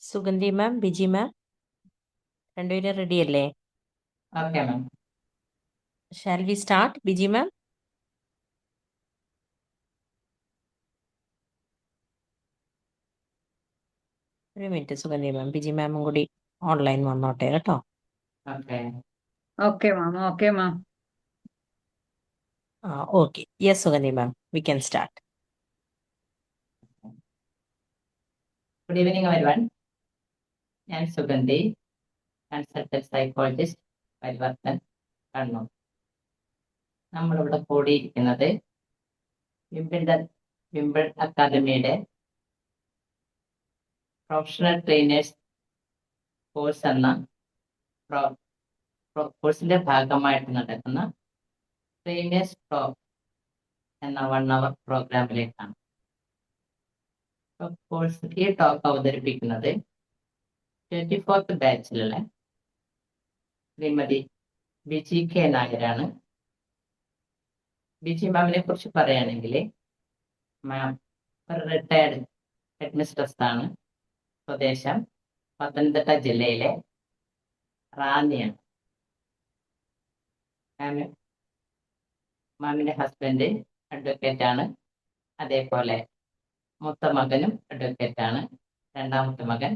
Sugandhi ma'am, Biji മാം, രണ്ടുപേരും ready അല്ലേ? Okay ma'am. Shall we start? Biji ma'am, ഒരു മിനിറ്റ് സുഗന്ധി മാം, ബിജി മാമും കൂടി ഓൺലൈൻ വന്നോട്ടെ കേട്ടോ. Okay. Okay ma'am, okay ma'am. Okay, yes Sugandhi ma'am, we can start. Good evening everyone. ഞാൻ Sugandhi, consultant psychologist, Parivartan, Kannur. നമ്മളിവിടെ കൂടിയിരിക്കുന്നത് വിംബിൾ അക്കാദമിയുടെ പ്രൊഫഷണൽ ട്രെയിനേഴ്സ് കോഴ്സ് എന്ന കോഴ്സിന്റെ ഭാഗമായിട്ട് നടക്കുന്ന ട്രെയിനേഴ്സ് ടോക്ക് എന്ന 1 hour പ്രോഗ്രാമിലേക്കാണ്. കോഴ്സ് ഈ ടോക്ക് അവതരിപ്പിക്കുന്നത് 24th ബാച്ചിലുള്ള ശ്രീമതി ബിജി കെ നായരാണ്. ബിജി മാമിനെ കുറിച്ച് പറയുകയാണെങ്കിൽ, മാം ഒരു റിട്ടയർഡ് ഹെഡ് മിസ്ട്രസ് ആണ്. സ്വദേശം പത്തനംതിട്ട ജില്ലയിലെ റാന്നിയാണ്. മാമിന്റെ ഹസ്ബൻഡ് അഡ്വക്കേറ്റ് ആണ്. അതേപോലെ മൂത്ത മകനും അഡ്വക്കേറ്റ് ആണ്. രണ്ടാമത്തെ മകൻ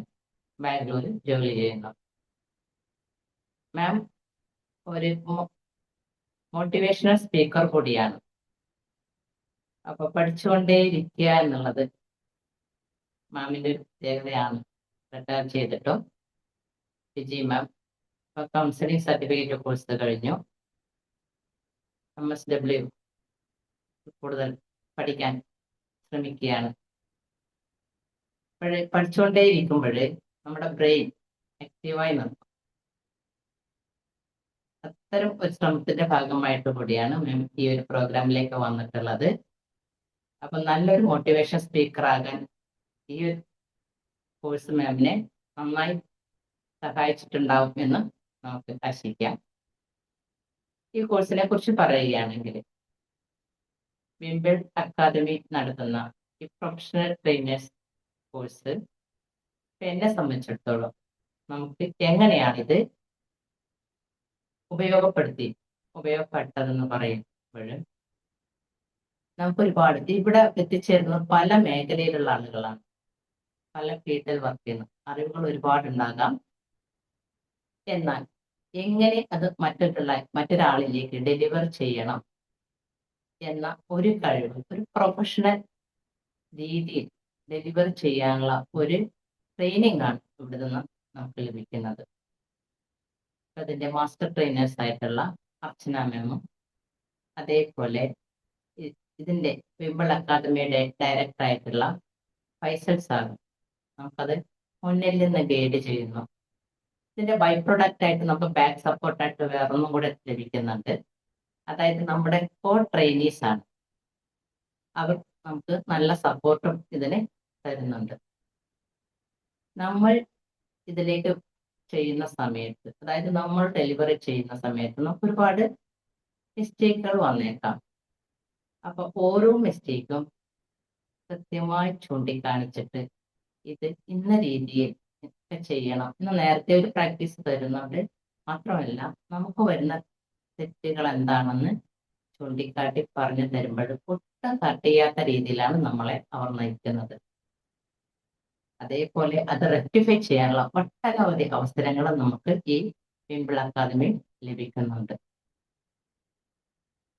ബാംഗ്ലൂരിൽ ജോലി ചെയ്യുന്നു. മാം ഒരു മോട്ടിവേഷണൽ സ്പീക്കർ കൂടിയാണ്. അപ്പൊ പഠിച്ചുകൊണ്ടേയിരിക്കുക എന്നുള്ളത് മാമിന്റെ ഒരു പ്രത്യേകതയാണ്. റിട്ടയർ ചെയ്തിട്ടും വിജി മാം കൗൺസിലിംഗ് സർട്ടിഫിക്കറ്റ് കോഴ്സ് കഴിഞ്ഞു. MSW കൂടുതൽ പഠിക്കാൻ ശ്രമിക്കുകയാണ്. പഠിച്ചുകൊണ്ടേയിരിക്കുമ്പോൾ നമ്മുടെ ബ്രെയിൻ ആക്റ്റീവായി നിർത്തും. അത്തരം ഒരു ശ്രമത്തിന്റെ ഭാഗമായിട്ട് കൂടിയാണ് മാം ഈ ഒരു പ്രോഗ്രാമിലേക്ക് വന്നിട്ടുള്ളത്. അപ്പൊ നല്ലൊരു മോട്ടിവേഷൻ സ്പീക്കർ ആകാൻ ഈ ഒരു കോഴ്സ് മാമിനെ നന്നായി സഹായിച്ചിട്ടുണ്ടാവും എന്ന് നമുക്ക് ആശിക്കാം. ഈ കോഴ്സിനെ കുറിച്ച് പറയുകയാണെങ്കിൽ, വിംബിൾ അക്കാദമി നടത്തുന്ന ഈ പ്രൊഫഷണൽ ട്രെയിനേഴ്സ് കോഴ്സ് എന്നെ സംബന്ധിച്ചിടത്തോളം നമുക്ക് എങ്ങനെയാണിത് ഉപയോഗപ്പെട്ടതെന്ന് പറയുമ്പോൾ, നമുക്ക് ഒരുപാട് ഇവിടെ എത്തിച്ചേരുന്നത് പല മേഖലയിലുള്ള ആളുകളാണ്. പല ഫീൽഡിൽ വർക്ക് ചെയ്യുന്ന അറിവുകൾ ഒരുപാടുണ്ടാകാം. എന്നാൽ എങ്ങനെ അത് മറ്റൊരാളിലേക്ക് ഡെലിവർ ചെയ്യണം എന്ന ഒരു കഴിവ്, ഒരു പ്രൊഫഷണൽ രീതിയിൽ ഡെലിവർ ചെയ്യാനുള്ള ഒരു ട്രെയിനിങ് ആണ് ഇവിടെ നിന്ന് നമുക്ക് ലഭിക്കുന്നത്. അതിന്റെ മാസ്റ്റർ ട്രെയിനേഴ്സ് ആയിട്ടുള്ള അർച്ചന മാമും, അതേപോലെ ഇതിന്റെ വിംബിൾ അക്കാദമിയുടെ ഡയറക്ടർ ആയിട്ടുള്ള ഫൈസൽ സാറും നമുക്കത് മുന്നിൽ നിന്ന് ഗൈഡ് ചെയ്യുന്നു. ഇതിന്റെ ബൈ പ്രൊഡക്റ്റ് ആയിട്ട് നമുക്ക് ബാക്ക് സപ്പോർട്ടായിട്ട് വേറൊന്നും കൂടെ ലഭിക്കുന്നുണ്ട്. അതായത് നമ്മുടെ കോ ട്രെയിനീസ് ആണ്. അവർ നമുക്ക് നല്ല സപ്പോർട്ടും ഇതിന് തരുന്നുണ്ട്. നമ്മൾ ഇതിലേക്ക് ചെയ്യുന്ന സമയത്ത്, അതായത് നമ്മൾ ഡെലിവറി ചെയ്യുന്ന സമയത്ത് നമുക്ക് ഒരുപാട് മിസ്റ്റേക്കുകൾ വന്നേക്കാം. അപ്പൊ ഓരോ മിസ്റ്റേക്കും കൃത്യമായി ചൂണ്ടിക്കാണിച്ചിട്ട് ഇത് ഇന്ന രീതിയിൽ ചെയ്യണം എന്ന് നേരത്തെ ഒരു പ്രാക്ടീസ് തരുന്നുണ്ട്. മാത്രമല്ല, നമുക്ക് വരുന്ന തെറ്റുകൾ എന്താണെന്ന് ചൂണ്ടിക്കാട്ടി പറഞ്ഞു തരുമ്പോൾ ഒട്ടും കട്ട് ചെയ്യാത്ത രീതിയിലാണ് നമ്മളെ അവർ നയിക്കുന്നത്. അതേപോലെ അത് റെക്ടിഫൈ ചെയ്യാനുള്ള ഒട്ടനവധി അവസരങ്ങൾ നമുക്ക് ഈ വിംബിൾ അക്കാദമി ലഭിക്കുന്നുണ്ട്.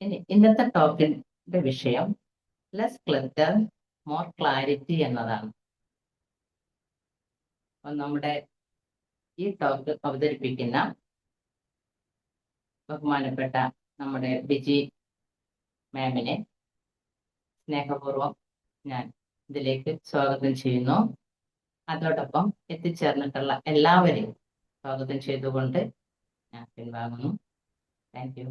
ഇനി ഇന്നത്തെ ടോക്കിന്റെ വിഷയം ലെസ് ക്ലറ്റർ മോർ ക്ലാരിറ്റി എന്നതാണ്. നമ്മുടെ ഈ ടോക്ക് അവതരിപ്പിക്കുന്ന ബഹുമാനപ്പെട്ട നമ്മുടെ ബിജി മാമിനെ സ്നേഹപൂർവം ഞാൻ ഇതിലേക്ക് സ്വാഗതം ചെയ്യുന്നു. അതോടൊപ്പം എത്തിച്ചേർന്നിട്ടുള്ള എല്ലാവരെയും സ്വാഗതം ചെയ്തുകൊണ്ട് ഞാൻ പിൻവാങ്ങുന്നു. Thank you.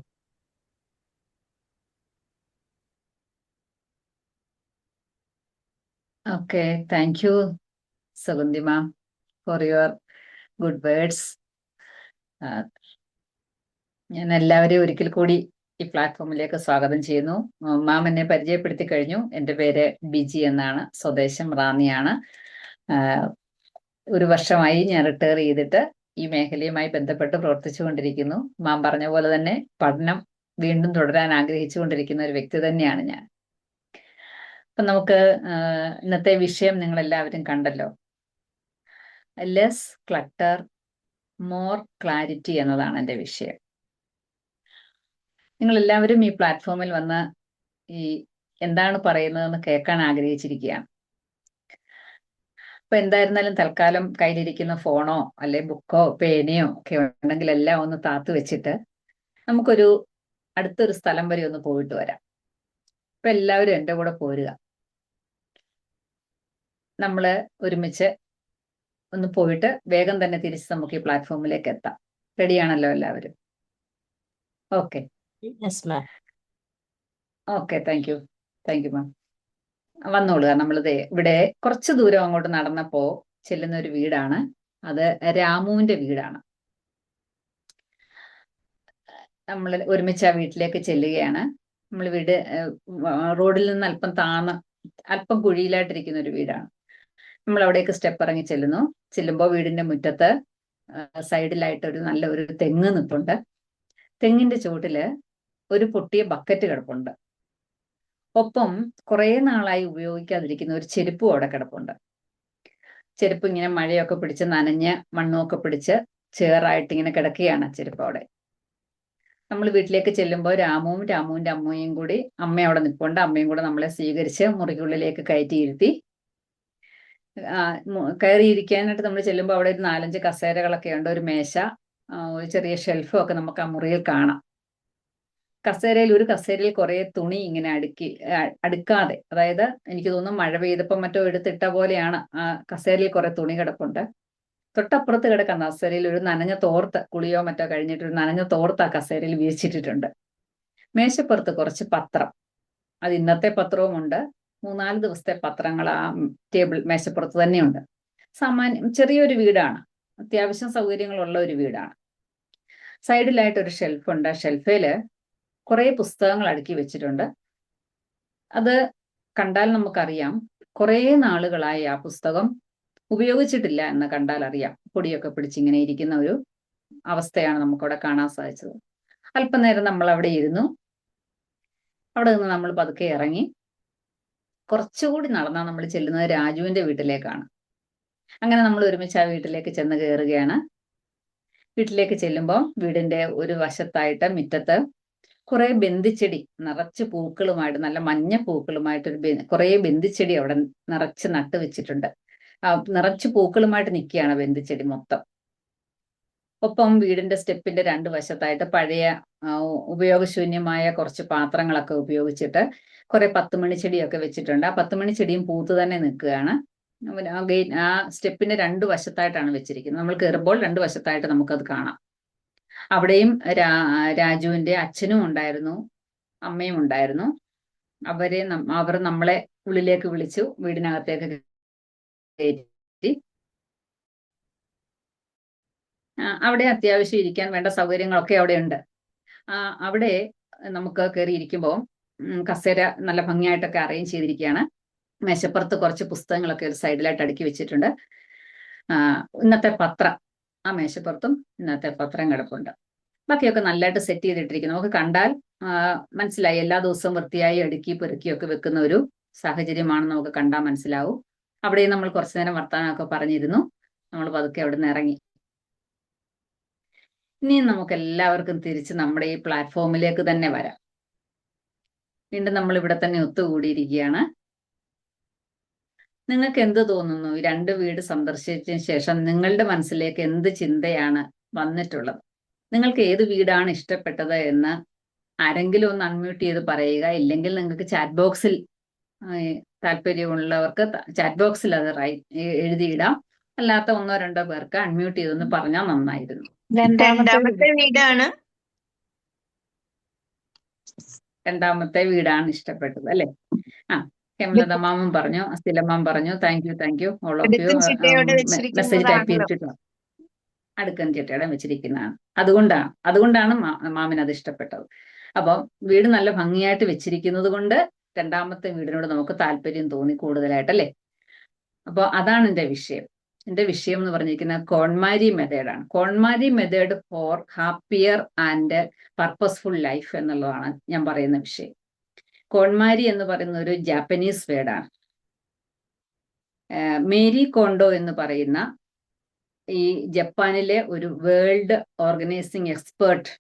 Okay, thank you Sugandhi ma'am for your good words. ഞാൻ എല്ലാവരെയും ഒരിക്കൽ കൂടി ഈ പ്ലാറ്റ്ഫോമിലേക്ക് സ്വാഗതം ചെയ്യുന്നു. മാം എന്നെ പരിചയപ്പെടുത്തി കഴിഞ്ഞു. എൻ്റെ പേര് ബിജി എന്നാണ്. സ്വദേശം റാന്നിയാണ്. 1 വർഷമായി ഞാൻ റിട്ടയർ ചെയ്തിട്ട് ഈ മേഖലയുമായി ബന്ധപ്പെട്ട് പ്രവർത്തിച്ചുകൊണ്ടിരിക്കുന്നു. മാം പറഞ്ഞ പോലെ തന്നെ പഠനം വീണ്ടും തുടരാൻ ആഗ്രഹിച്ചുകൊണ്ടിരിക്കുന്ന ഒരു വ്യക്തി തന്നെയാണ് ഞാൻ. അപ്പൊ നമുക്ക് ഇന്നത്തെ വിഷയം നിങ്ങൾ എല്ലാവരും കണ്ടല്ലോ. ലെസ് ക്ലട്ടർ മോർ ക്ലാരിറ്റി എന്നതാണ് എൻ്റെ വിഷയം. നിങ്ങൾ എല്ലാവരും ഈ പ്ലാറ്റ്ഫോമിൽ വന്ന് ഈ എന്താണ് പറയുന്നതെന്ന് കേൾക്കാൻ ആഗ്രഹിച്ചിരിക്കുകയാണ്. അപ്പൊ എന്തായിരുന്നാലും തൽക്കാലം കയ്യിലിരിക്കുന്ന ഫോണോ അല്ലെ ബുക്കോ പേനയോ ഒക്കെ ഉണ്ടെങ്കിൽ എല്ലാം ഒന്ന് താത്തു വെച്ചിട്ട് നമുക്കൊരു അടുത്തൊരു സ്ഥലം വരെ ഒന്ന് പോയിട്ട് വരാം. അപ്പൊ എല്ലാവരും എൻ്റെ കൂടെ പോരുക. നമ്മള് ഒരുമിച്ച് ഒന്ന് പോയിട്ട് വേഗം തന്നെ തിരിച്ച് നമുക്ക് ഈ പ്ലാറ്റ്ഫോമിലേക്ക് എത്താം. റെഡിയാണല്ലോ എല്ലാവരും? Okay yes ma'am. Okay, thank you ma'am. വന്നോളുക. നമ്മളിത് ഇവിടെ കുറച്ച് ദൂരം അങ്ങോട്ട് നടന്നപ്പോ ചെല്ലുന്ന ഒരു വീടാണ്. അത് രാമുവിന്റെ വീടാണ്. നമ്മൾ ഒരുമിച്ച് ആ വീട്ടിലേക്ക് ചെല്ലുകയാണ്. നമ്മൾ വീട് റോഡിൽ നിന്ന് അല്പം താന്ന് അല്പം കുഴിയിലായിട്ടിരിക്കുന്ന ഒരു വീടാണ്. നമ്മൾ അവിടേക്ക് സ്റ്റെപ്പ് ഇറങ്ങി ചെല്ലുന്നു. ചെല്ലുമ്പോൾ വീടിന്റെ മുറ്റത്ത് സൈഡിലായിട്ട് ഒരു നല്ല ഒരു തെങ്ങ് നിൽപ്പുണ്ട്. തെങ്ങിന്റെ ചുവട്ടില് ഒരു പൊട്ടിയ ബക്കറ്റ് കിടപ്പുണ്ട്. ഒപ്പം കുറെ നാളായി ഉപയോഗിക്കാതിരിക്കുന്ന ഒരു ചെരുപ്പും അവിടെ കിടപ്പുണ്ട്. ചെരുപ്പ് ഇങ്ങനെ മഴയൊക്കെ പിടിച്ച് നനഞ്ഞ് മണ്ണുമൊക്കെ പിടിച്ച് ചേറായിട്ട് ഇങ്ങനെ കിടക്കുകയാണ് ചെരുപ്പ് അവിടെ. നമ്മൾ വീട്ടിലേക്ക് ചെല്ലുമ്പോൾ രാമുവിന്റെ അമ്മയും കൂടി, അമ്മ അവിടെ നിൽപ്പുണ്ട്. അമ്മയും കൂടെ നമ്മളെ സ്വീകരിച്ച് മുറിക്കുള്ളിലേക്ക് കയറ്റിയിരുത്തി. കയറിയിരിക്കാനായിട്ട് നമ്മൾ ചെല്ലുമ്പോൾ അവിടെ ഒരു 4-5 കസേരകളൊക്കെ ഉണ്ട്, ഒരു മേശ, ഒരു ചെറിയ ഷെൽഫും ഒക്കെ നമുക്ക് ആ മുറിയിൽ കാണാം. ഒരു കസേരയിൽ കുറെ തുണി ഇങ്ങനെ അടുക്കാതെ, അതായത് എനിക്ക് തോന്നുന്നു മഴ പെയ്തപ്പോൾ മറ്റോ എടുത്തിട്ട പോലെയാണ്. ആ കസേരയിൽ കുറെ തുണി കിടപ്പുണ്ട്. തൊട്ടപ്പുറത്ത് കിടക്കുന്ന കസേരയിൽ ഒരു നനഞ്ഞ തോർത്ത്, കുളിയോ മറ്റോ കഴിഞ്ഞിട്ട് ഒരു നനഞ്ഞ തോർത്ത് ആ കസേരയിൽ വിരിച്ചിട്ടിട്ടുണ്ട്. മേശപ്പുറത്ത് കുറച്ച് പത്രം, അത് ഇന്നത്തെ പത്രവും ഉണ്ട്, 3-4 ദിവസത്തെ പത്രങ്ങൾ ആ മേശപ്പുറത്ത് തന്നെയുണ്ട്. സാമാന്യം ചെറിയൊരു വീടാണ്, അത്യാവശ്യം സൗകര്യങ്ങളുള്ള ഒരു വീടാണ്. സൈഡിലായിട്ട് ഒരു ഷെൽഫുണ്ട്. ആ ഷെൽഫില് കുറെ പുസ്തകങ്ങൾ അടുക്കി വെച്ചിട്ടുണ്ട്. അത് കണ്ടാൽ നമുക്കറിയാം കുറെ നാളുകളായി ആ പുസ്തകം ഉപയോഗിച്ചിട്ടില്ല എന്ന് കണ്ടാൽ അറിയാം. പൊടിയൊക്കെ പിടിച്ചിങ്ങനെ ഇരിക്കുന്ന ഒരു അവസ്ഥയാണ് നമുക്കവിടെ കാണാൻ സാധിച്ചത്. അല്പനേരം നമ്മൾ അവിടെ ഇരുന്നു. അവിടെ നിന്ന് നമ്മൾ പതുക്കെ ഇറങ്ങി കുറച്ചുകൂടി നടന്നാൽ നമ്മൾ ചെല്ലുന്നത് രാജുവിന്റെ വീട്ടിലേക്കാണ്. അങ്ങനെ നമ്മൾ ഒരുമിച്ച് ആ വീട്ടിലേക്ക് ചെന്ന് കയറുകയാണ്. വീട്ടിലേക്ക് ചെല്ലുമ്പോൾ വീടിന്റെ ഒരു വശത്തായിട്ട് മുറ്റത്ത് കുറെ ബന്ദിച്ചെടി നിറച്ച് പൂക്കളുമായിട്ട്, നല്ല മഞ്ഞ പൂക്കളുമായിട്ടൊരു കുറെ ബന്ദിച്ചെടി അവിടെ നിറച്ച് നട്ട് വെച്ചിട്ടുണ്ട്. നിറച്ച് പൂക്കളുമായിട്ട് നിൽക്കുകയാണ് ബന്ദിച്ചെടി മൊത്തം. ഒപ്പം വീടിന്റെ സ്റ്റെപ്പിന്റെ 2 വശത്തായിട്ട് പഴയ ഉപയോഗശൂന്യമായ കുറച്ച് പാത്രങ്ങളൊക്കെ ഉപയോഗിച്ചിട്ട് കുറെ 10 മണിച്ചെടിയൊക്കെ വെച്ചിട്ടുണ്ട്. ആ 10 മണിച്ചെടിയും പൂത്ത് തന്നെ നിൽക്കുകയാണ്. ആ സ്റ്റെപ്പിന്റെ 2 വശത്തായിട്ടാണ് വെച്ചിരിക്കുന്നത്. നമ്മൾ കയറുമ്പോൾ 2 വശത്തായിട്ട് നമുക്കത് കാണാം. അവിടെയും രാജുവിന്റെ അച്ഛനും ഉണ്ടായിരുന്നു, അമ്മയും ഉണ്ടായിരുന്നു. അവർ നമ്മളെ ഉള്ളിലേക്ക് വിളിച്ചു, വീടിനകത്തേക്ക് കയറ്റി. അവിടെ അത്യാവശ്യം ഇരിക്കാൻ വേണ്ട സൗകര്യങ്ങളൊക്കെ അവിടെ ഉണ്ട്. അവിടെ നമുക്ക് കയറി ഇരിക്കുമ്പോൾ കസേര നല്ല ഭംഗിയായിട്ടൊക്കെ അറേഞ്ച് ചെയ്തിരിക്കുകയാണ്. മേശപ്പുറത്ത് കുറച്ച് പുസ്തകങ്ങളൊക്കെ ഒരു സൈഡിലായിട്ട് അടുക്കി വെച്ചിട്ടുണ്ട്. ഇന്നത്തെ പത്രം ആ മേശപ്പുറത്തും ഇന്നത്തെ പത്രം കിടപ്പുണ്ട്. ബാക്കിയൊക്കെ നല്ലതായിട്ട് സെറ്റ് ചെയ്തിട്ടിരിക്കുന്നു. നമുക്ക് കണ്ടാൽ മനസ്സിലായി എല്ലാ ദിവസവും വൃത്തിയായി അടുക്കി പെറുക്കിയൊക്കെ വെക്കുന്ന ഒരു സാഹചര്യമാണെന്ന് നമുക്ക് കണ്ടാൽ മനസ്സിലാവും. അവിടെ നമ്മൾ കുറച്ചു നേരം വർത്തമാനമൊക്കെ പറഞ്ഞിരുന്നു. നമ്മൾ പതുക്കെ അവിടെ നിന്ന് ഇറങ്ങി. ഇനി നമുക്ക് എല്ലാവർക്കും തിരിച്ച് നമ്മുടെ ഈ പ്ലാറ്റ്ഫോമിലേക്ക് തന്നെ വരാം. വീണ്ടും നമ്മൾ ഇവിടെ തന്നെ ഒത്തുകൂടിയിരിക്കുകയാണ്. നിങ്ങൾക്ക് എന്ത് തോന്നുന്നു? ഈ 2 വീട് സന്ദർശിച്ചതിന് ശേഷം നിങ്ങളുടെ മനസ്സിലേക്ക് എന്ത് ചിന്തയാണ് വന്നിട്ടുള്ളത്? നിങ്ങൾക്ക് ഏത് വീടാണ് ഇഷ്ടപ്പെട്ടത് എന്ന് ആരെങ്കിലും ഒന്ന് അൺമ്യൂട്ട് ചെയ്ത് പറയുക. ഇല്ലെങ്കിൽ നിങ്ങൾക്ക് ചാറ്റ് ബോക്സിൽ താല്പര്യമുള്ളവർക്ക് ചാറ്റ് ബോക്സിൽ അത് എഴുതിയിടാം. അല്ലാത്ത 1-2 പേർക്ക് അൺമ്യൂട്ട് ചെയ്തൊന്ന് പറഞ്ഞാൽ നന്നായിരുന്നു. രണ്ടാമത്തെ വീടാണ്. രണ്ടാമത്തെ വീടാണ് ഇഷ്ടപ്പെട്ടത് അല്ലെ? ഹേമലത മാമും പറഞ്ഞു, അസ്തിലമ്മാം പറഞ്ഞു. Thank you all of you. Message type ചെയ്തിട്ട് അടുക്കൻ ചിട്ടയുടെ വെച്ചിരിക്കുന്നതാണ്. അതുകൊണ്ടാണ് മാമിന് അത് ഇഷ്ടപ്പെട്ടത്. അപ്പം വീട് നല്ല ഭംഗിയായിട്ട് വെച്ചിരിക്കുന്നത് കൊണ്ട് രണ്ടാമത്തെ വീടിനോട് നമുക്ക് താല്പര്യം തോന്നി കൂടുതലായിട്ടല്ലേ? അപ്പോൾ അതാണ് എൻ്റെ വിഷയം. എന്റെ വിഷയം എന്ന് പറഞ്ഞിരിക്കുന്നത് കോൺമാരി മെത്തേഡാണ്. KonMari method for happier and purposeful life എന്നുള്ളതാണ് ഞാൻ പറയുന്ന വിഷയം. കോൺമാരി എന്ന് പറയുന്ന ഒരു ജാപ്പനീസ് വേർഡാണ്. മേരി കോണ്ടോ എന്ന് പറയുന്ന ഈ ജപ്പാനിലെ ഒരു വേൾഡ് ഓർഗനൈസിങ് എക്സ്പേർട്ട്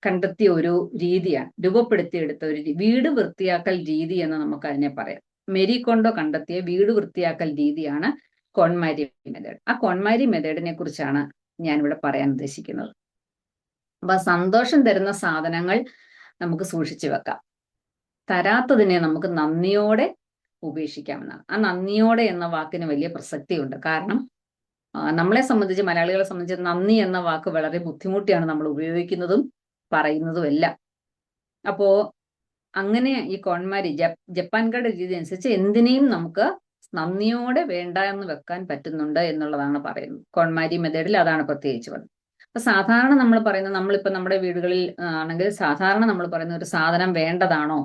കണ്ടെത്തിയ ഒരു രീതിയാണ്, രൂപപ്പെടുത്തിയെടുത്ത ഒരു വീട് വൃത്തിയാക്കൽ രീതി എന്ന് നമുക്ക് അതിനെ പറയാം. മേരി കോണ്ടോ കണ്ടെത്തിയ വീട് വൃത്തിയാക്കൽ രീതിയാണ് കോൺമാരി മെത്തേഡ്. ആ കോൺമാരി മെത്തേഡിനെ കുറിച്ചാണ് ഞാനിവിടെ പറയാൻ ഉദ്ദേശിക്കുന്നത്. അപ്പൊ സന്തോഷം തരുന്ന സാധനങ്ങൾ നമുക്ക് സൂക്ഷിച്ചു വെക്കാം, തരാത്തതിനെ നമുക്ക് നന്ദിയോടെ ഉപേക്ഷിക്കാമെന്നാണ്. ആ നന്ദിയോടെ എന്ന വാക്കിന് വലിയ പ്രസക്തിയുണ്ട്. കാരണം നമ്മളെ സംബന്ധിച്ച്, മലയാളികളെ സംബന്ധിച്ച് നന്ദി എന്ന വാക്ക് വളരെ ബുദ്ധിമുട്ടിയാണ് നമ്മൾ ഉപയോഗിക്കുന്നതും പറയുന്നതും എല്ലാം. അപ്പോ അങ്ങനെ ഈ കോൺമാരി ജപ്പാൻകാരുടെ രീതി അനുസരിച്ച് എന്തിനേയും നമുക്ക് നന്ദിയോടെ വേണ്ട എന്ന് വെക്കാൻ പറ്റുന്നുണ്ട് എന്നുള്ളതാണ് പറയുന്നത്. കോൺമാരി മെത്തേഡിൽ അതാണ് പ്രത്യേകിച്ച് പറയുന്നത്. അപ്പൊ സാധാരണ നമ്മൾ പറയുന്നത്, നമ്മളിപ്പോ നമ്മുടെ വീടുകളിൽ ആണെങ്കിൽ സാധാരണ നമ്മൾ പറയുന്ന ഒരു സാധനം വേണ്ടതാണോ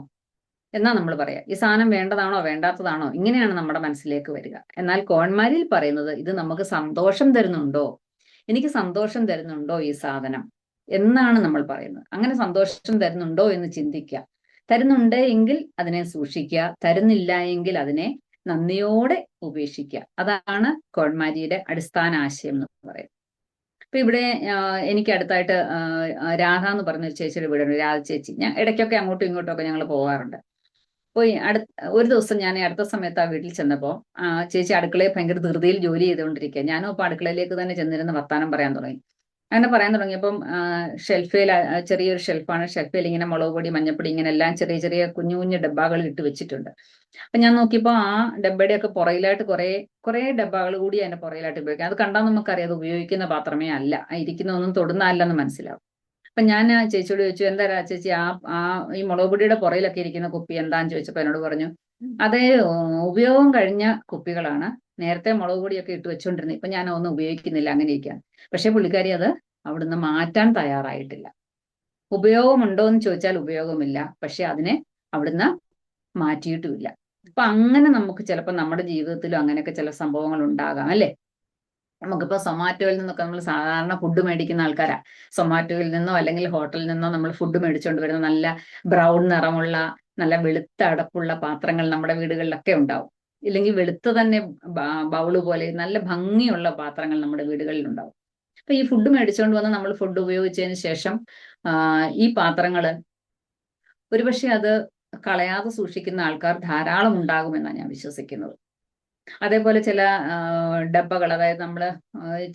എന്നാ നമ്മൾ പറയാം. ഈ സാധനം വേണ്ടതാണോ വേണ്ടാത്തതാണോ ഇങ്ങനെയാണ് നമ്മുടെ മനസ്സിലേക്ക് വരിക. എന്നാൽ കോൺമാരിയിൽ പറയുന്നത് ഇത് നമുക്ക് സന്തോഷം തരുന്നുണ്ടോ, എനിക്ക് സന്തോഷം തരുന്നുണ്ടോ ഈ സാധനം എന്നാണ് നമ്മൾ പറയുന്നത്. അങ്ങനെ സന്തോഷം തരുന്നുണ്ടോ എന്ന് ചിന്തിക്കുക. തരുന്നുണ്ട് എങ്കിൽ അതിനെ സൂക്ഷിക്കുക, തരുന്നില്ല എങ്കിൽ അതിനെ നന്ദിയോടെ ഉപേക്ഷിക്കുക. അതാണ് കോൺമാരിയുടെ അടിസ്ഥാന ആശയം എന്ന് പറയുന്നത്. അപ്പൊ ഇവിടെ എനിക്ക് അടുത്തായിട്ട് രാധ എന്ന് പറഞ്ഞ ഒരു ചേച്ചിയുടെ വീടുണ്ട്, രാധ ചേച്ചി. ഞാൻ ഇടയ്ക്കൊക്കെ അങ്ങോട്ടും ഇങ്ങോട്ടും ഒക്കെ ഞങ്ങൾ പോകാറുണ്ട്. പോയി ഒരു ദിവസം ഞാൻ അടുത്ത സമയത്ത് ആ വീട്ടിൽ ചെന്നപ്പോൾ ചേച്ചി അടുക്കളയിൽ ഭയങ്കര ധൃതിയിൽ ജോലി ചെയ്തുകൊണ്ടിരിക്കുക. ഞാനും ഇപ്പൊ അടുക്കളയിലേക്ക് തന്നെ ചെന്നിരുന്ന് വർത്താനം പറയാൻ തുടങ്ങി. അങ്ങനെ പറയാൻ തുടങ്ങിയപ്പം ഷെൽഫിൽ, ചെറിയൊരു ഷെൽഫാണ്, ഷെൽഫിൽ ഇങ്ങനെ മുളക് പൊടി, മഞ്ഞപ്പൊടി ഇങ്ങനെ എല്ലാം ചെറിയ ചെറിയ കുഞ്ഞു കുഞ്ഞു ഡബ്ബകൾ ഇട്ട് വെച്ചിട്ടുണ്ട്. അപ്പൊ ഞാൻ നോക്കിയപ്പോൾ ആ ഡബ്ബയുടെയൊക്കെ പുറയിലായിട്ട് കുറെ ഡബ്ബകൾ കൂടി അതിന്റെ പുറയിലായിട്ട് ഉപയോഗിക്കാം. അത് കണ്ടാൽ നമുക്കറിയാം അത് ഉപയോഗിക്കുന്ന പാത്രമേ അല്ല, ഇരിക്കുന്നൊന്നും തൊടുന്നതല്ലെന്ന് മനസ്സിലാവും. അപ്പൊ ഞാൻ ചേച്ചിയോട് ചോദിച്ചു, എന്താ ചേച്ചി ആ ഈ മുളക് പൊടിയുടെ പുറയിലൊക്കെ ഇരിക്കുന്ന കുപ്പി എന്താന്ന് ചോദിച്ചപ്പോ എന്നോട് പറഞ്ഞു, അത് ഉപയോഗം കഴിഞ്ഞ കുപ്പികളാണ്, നേരത്തെ മുളക് പൊടിയൊക്കെ ഇട്ട് വെച്ചുകൊണ്ടിരുന്നത്, ഇപ്പൊ ഞാൻ ഒന്നും ഉപയോഗിക്കുന്നില്ല, അങ്ങനെ ഇരിക്കാൻ. പക്ഷെ പുള്ളിക്കാരി അത് അവിടുന്ന് മാറ്റാൻ തയ്യാറായിട്ടില്ല. ഉപയോഗമുണ്ടോ എന്ന് ചോദിച്ചാൽ ഉപയോഗമില്ല, പക്ഷെ അതിനെ അവിടുന്ന് മാറ്റിയിട്ടുമില്ല. അപ്പൊ അങ്ങനെ നമുക്ക് ചിലപ്പോൾ നമ്മുടെ ജീവിതത്തിലും അങ്ങനെയൊക്കെ ചില സംഭവങ്ങൾ ഉണ്ടാകാം, അല്ലെ? നമുക്കിപ്പോ സൊമാറ്റോയിൽ നിന്നൊക്കെ നമ്മൾ സാധാരണ ഫുഡ് മേടിക്കുന്ന ആൾക്കാരാ. സൊമാറ്റോയിൽ നിന്നോ അല്ലെങ്കിൽ ഹോട്ടലിൽ നിന്നോ നമ്മൾ ഫുഡ് മേടിച്ചുകൊണ്ട് വരുന്ന നല്ല ബ്രൗൺ നിറമുള്ള നല്ല വെളുത്ത അടപ്പുള്ള പാത്രങ്ങൾ നമ്മുടെ വീടുകളിലൊക്കെ ഉണ്ടാവും. ഇല്ലെങ്കിൽ വെളുത്ത തന്നെ ബൗള് പോലെ നല്ല ഭംഗിയുള്ള പാത്രങ്ങൾ നമ്മുടെ വീടുകളിൽ ഉണ്ടാവും. അപ്പൊ ഈ ഫുഡ് മേടിച്ചുകൊണ്ട് വന്ന് നമ്മൾ ഫുഡ് ഉപയോഗിച്ചതിന് ശേഷം ഈ പാത്രങ്ങള് ഒരുപക്ഷെ അത് കളയാതെ സൂക്ഷിക്കുന്ന ആൾക്കാർ ധാരാളം ഉണ്ടാകുമെന്നാണ് ഞാൻ വിശ്വസിക്കുന്നത്. അതേപോലെ ചില ഡബ്ബകൾ, അതായത് നമ്മൾ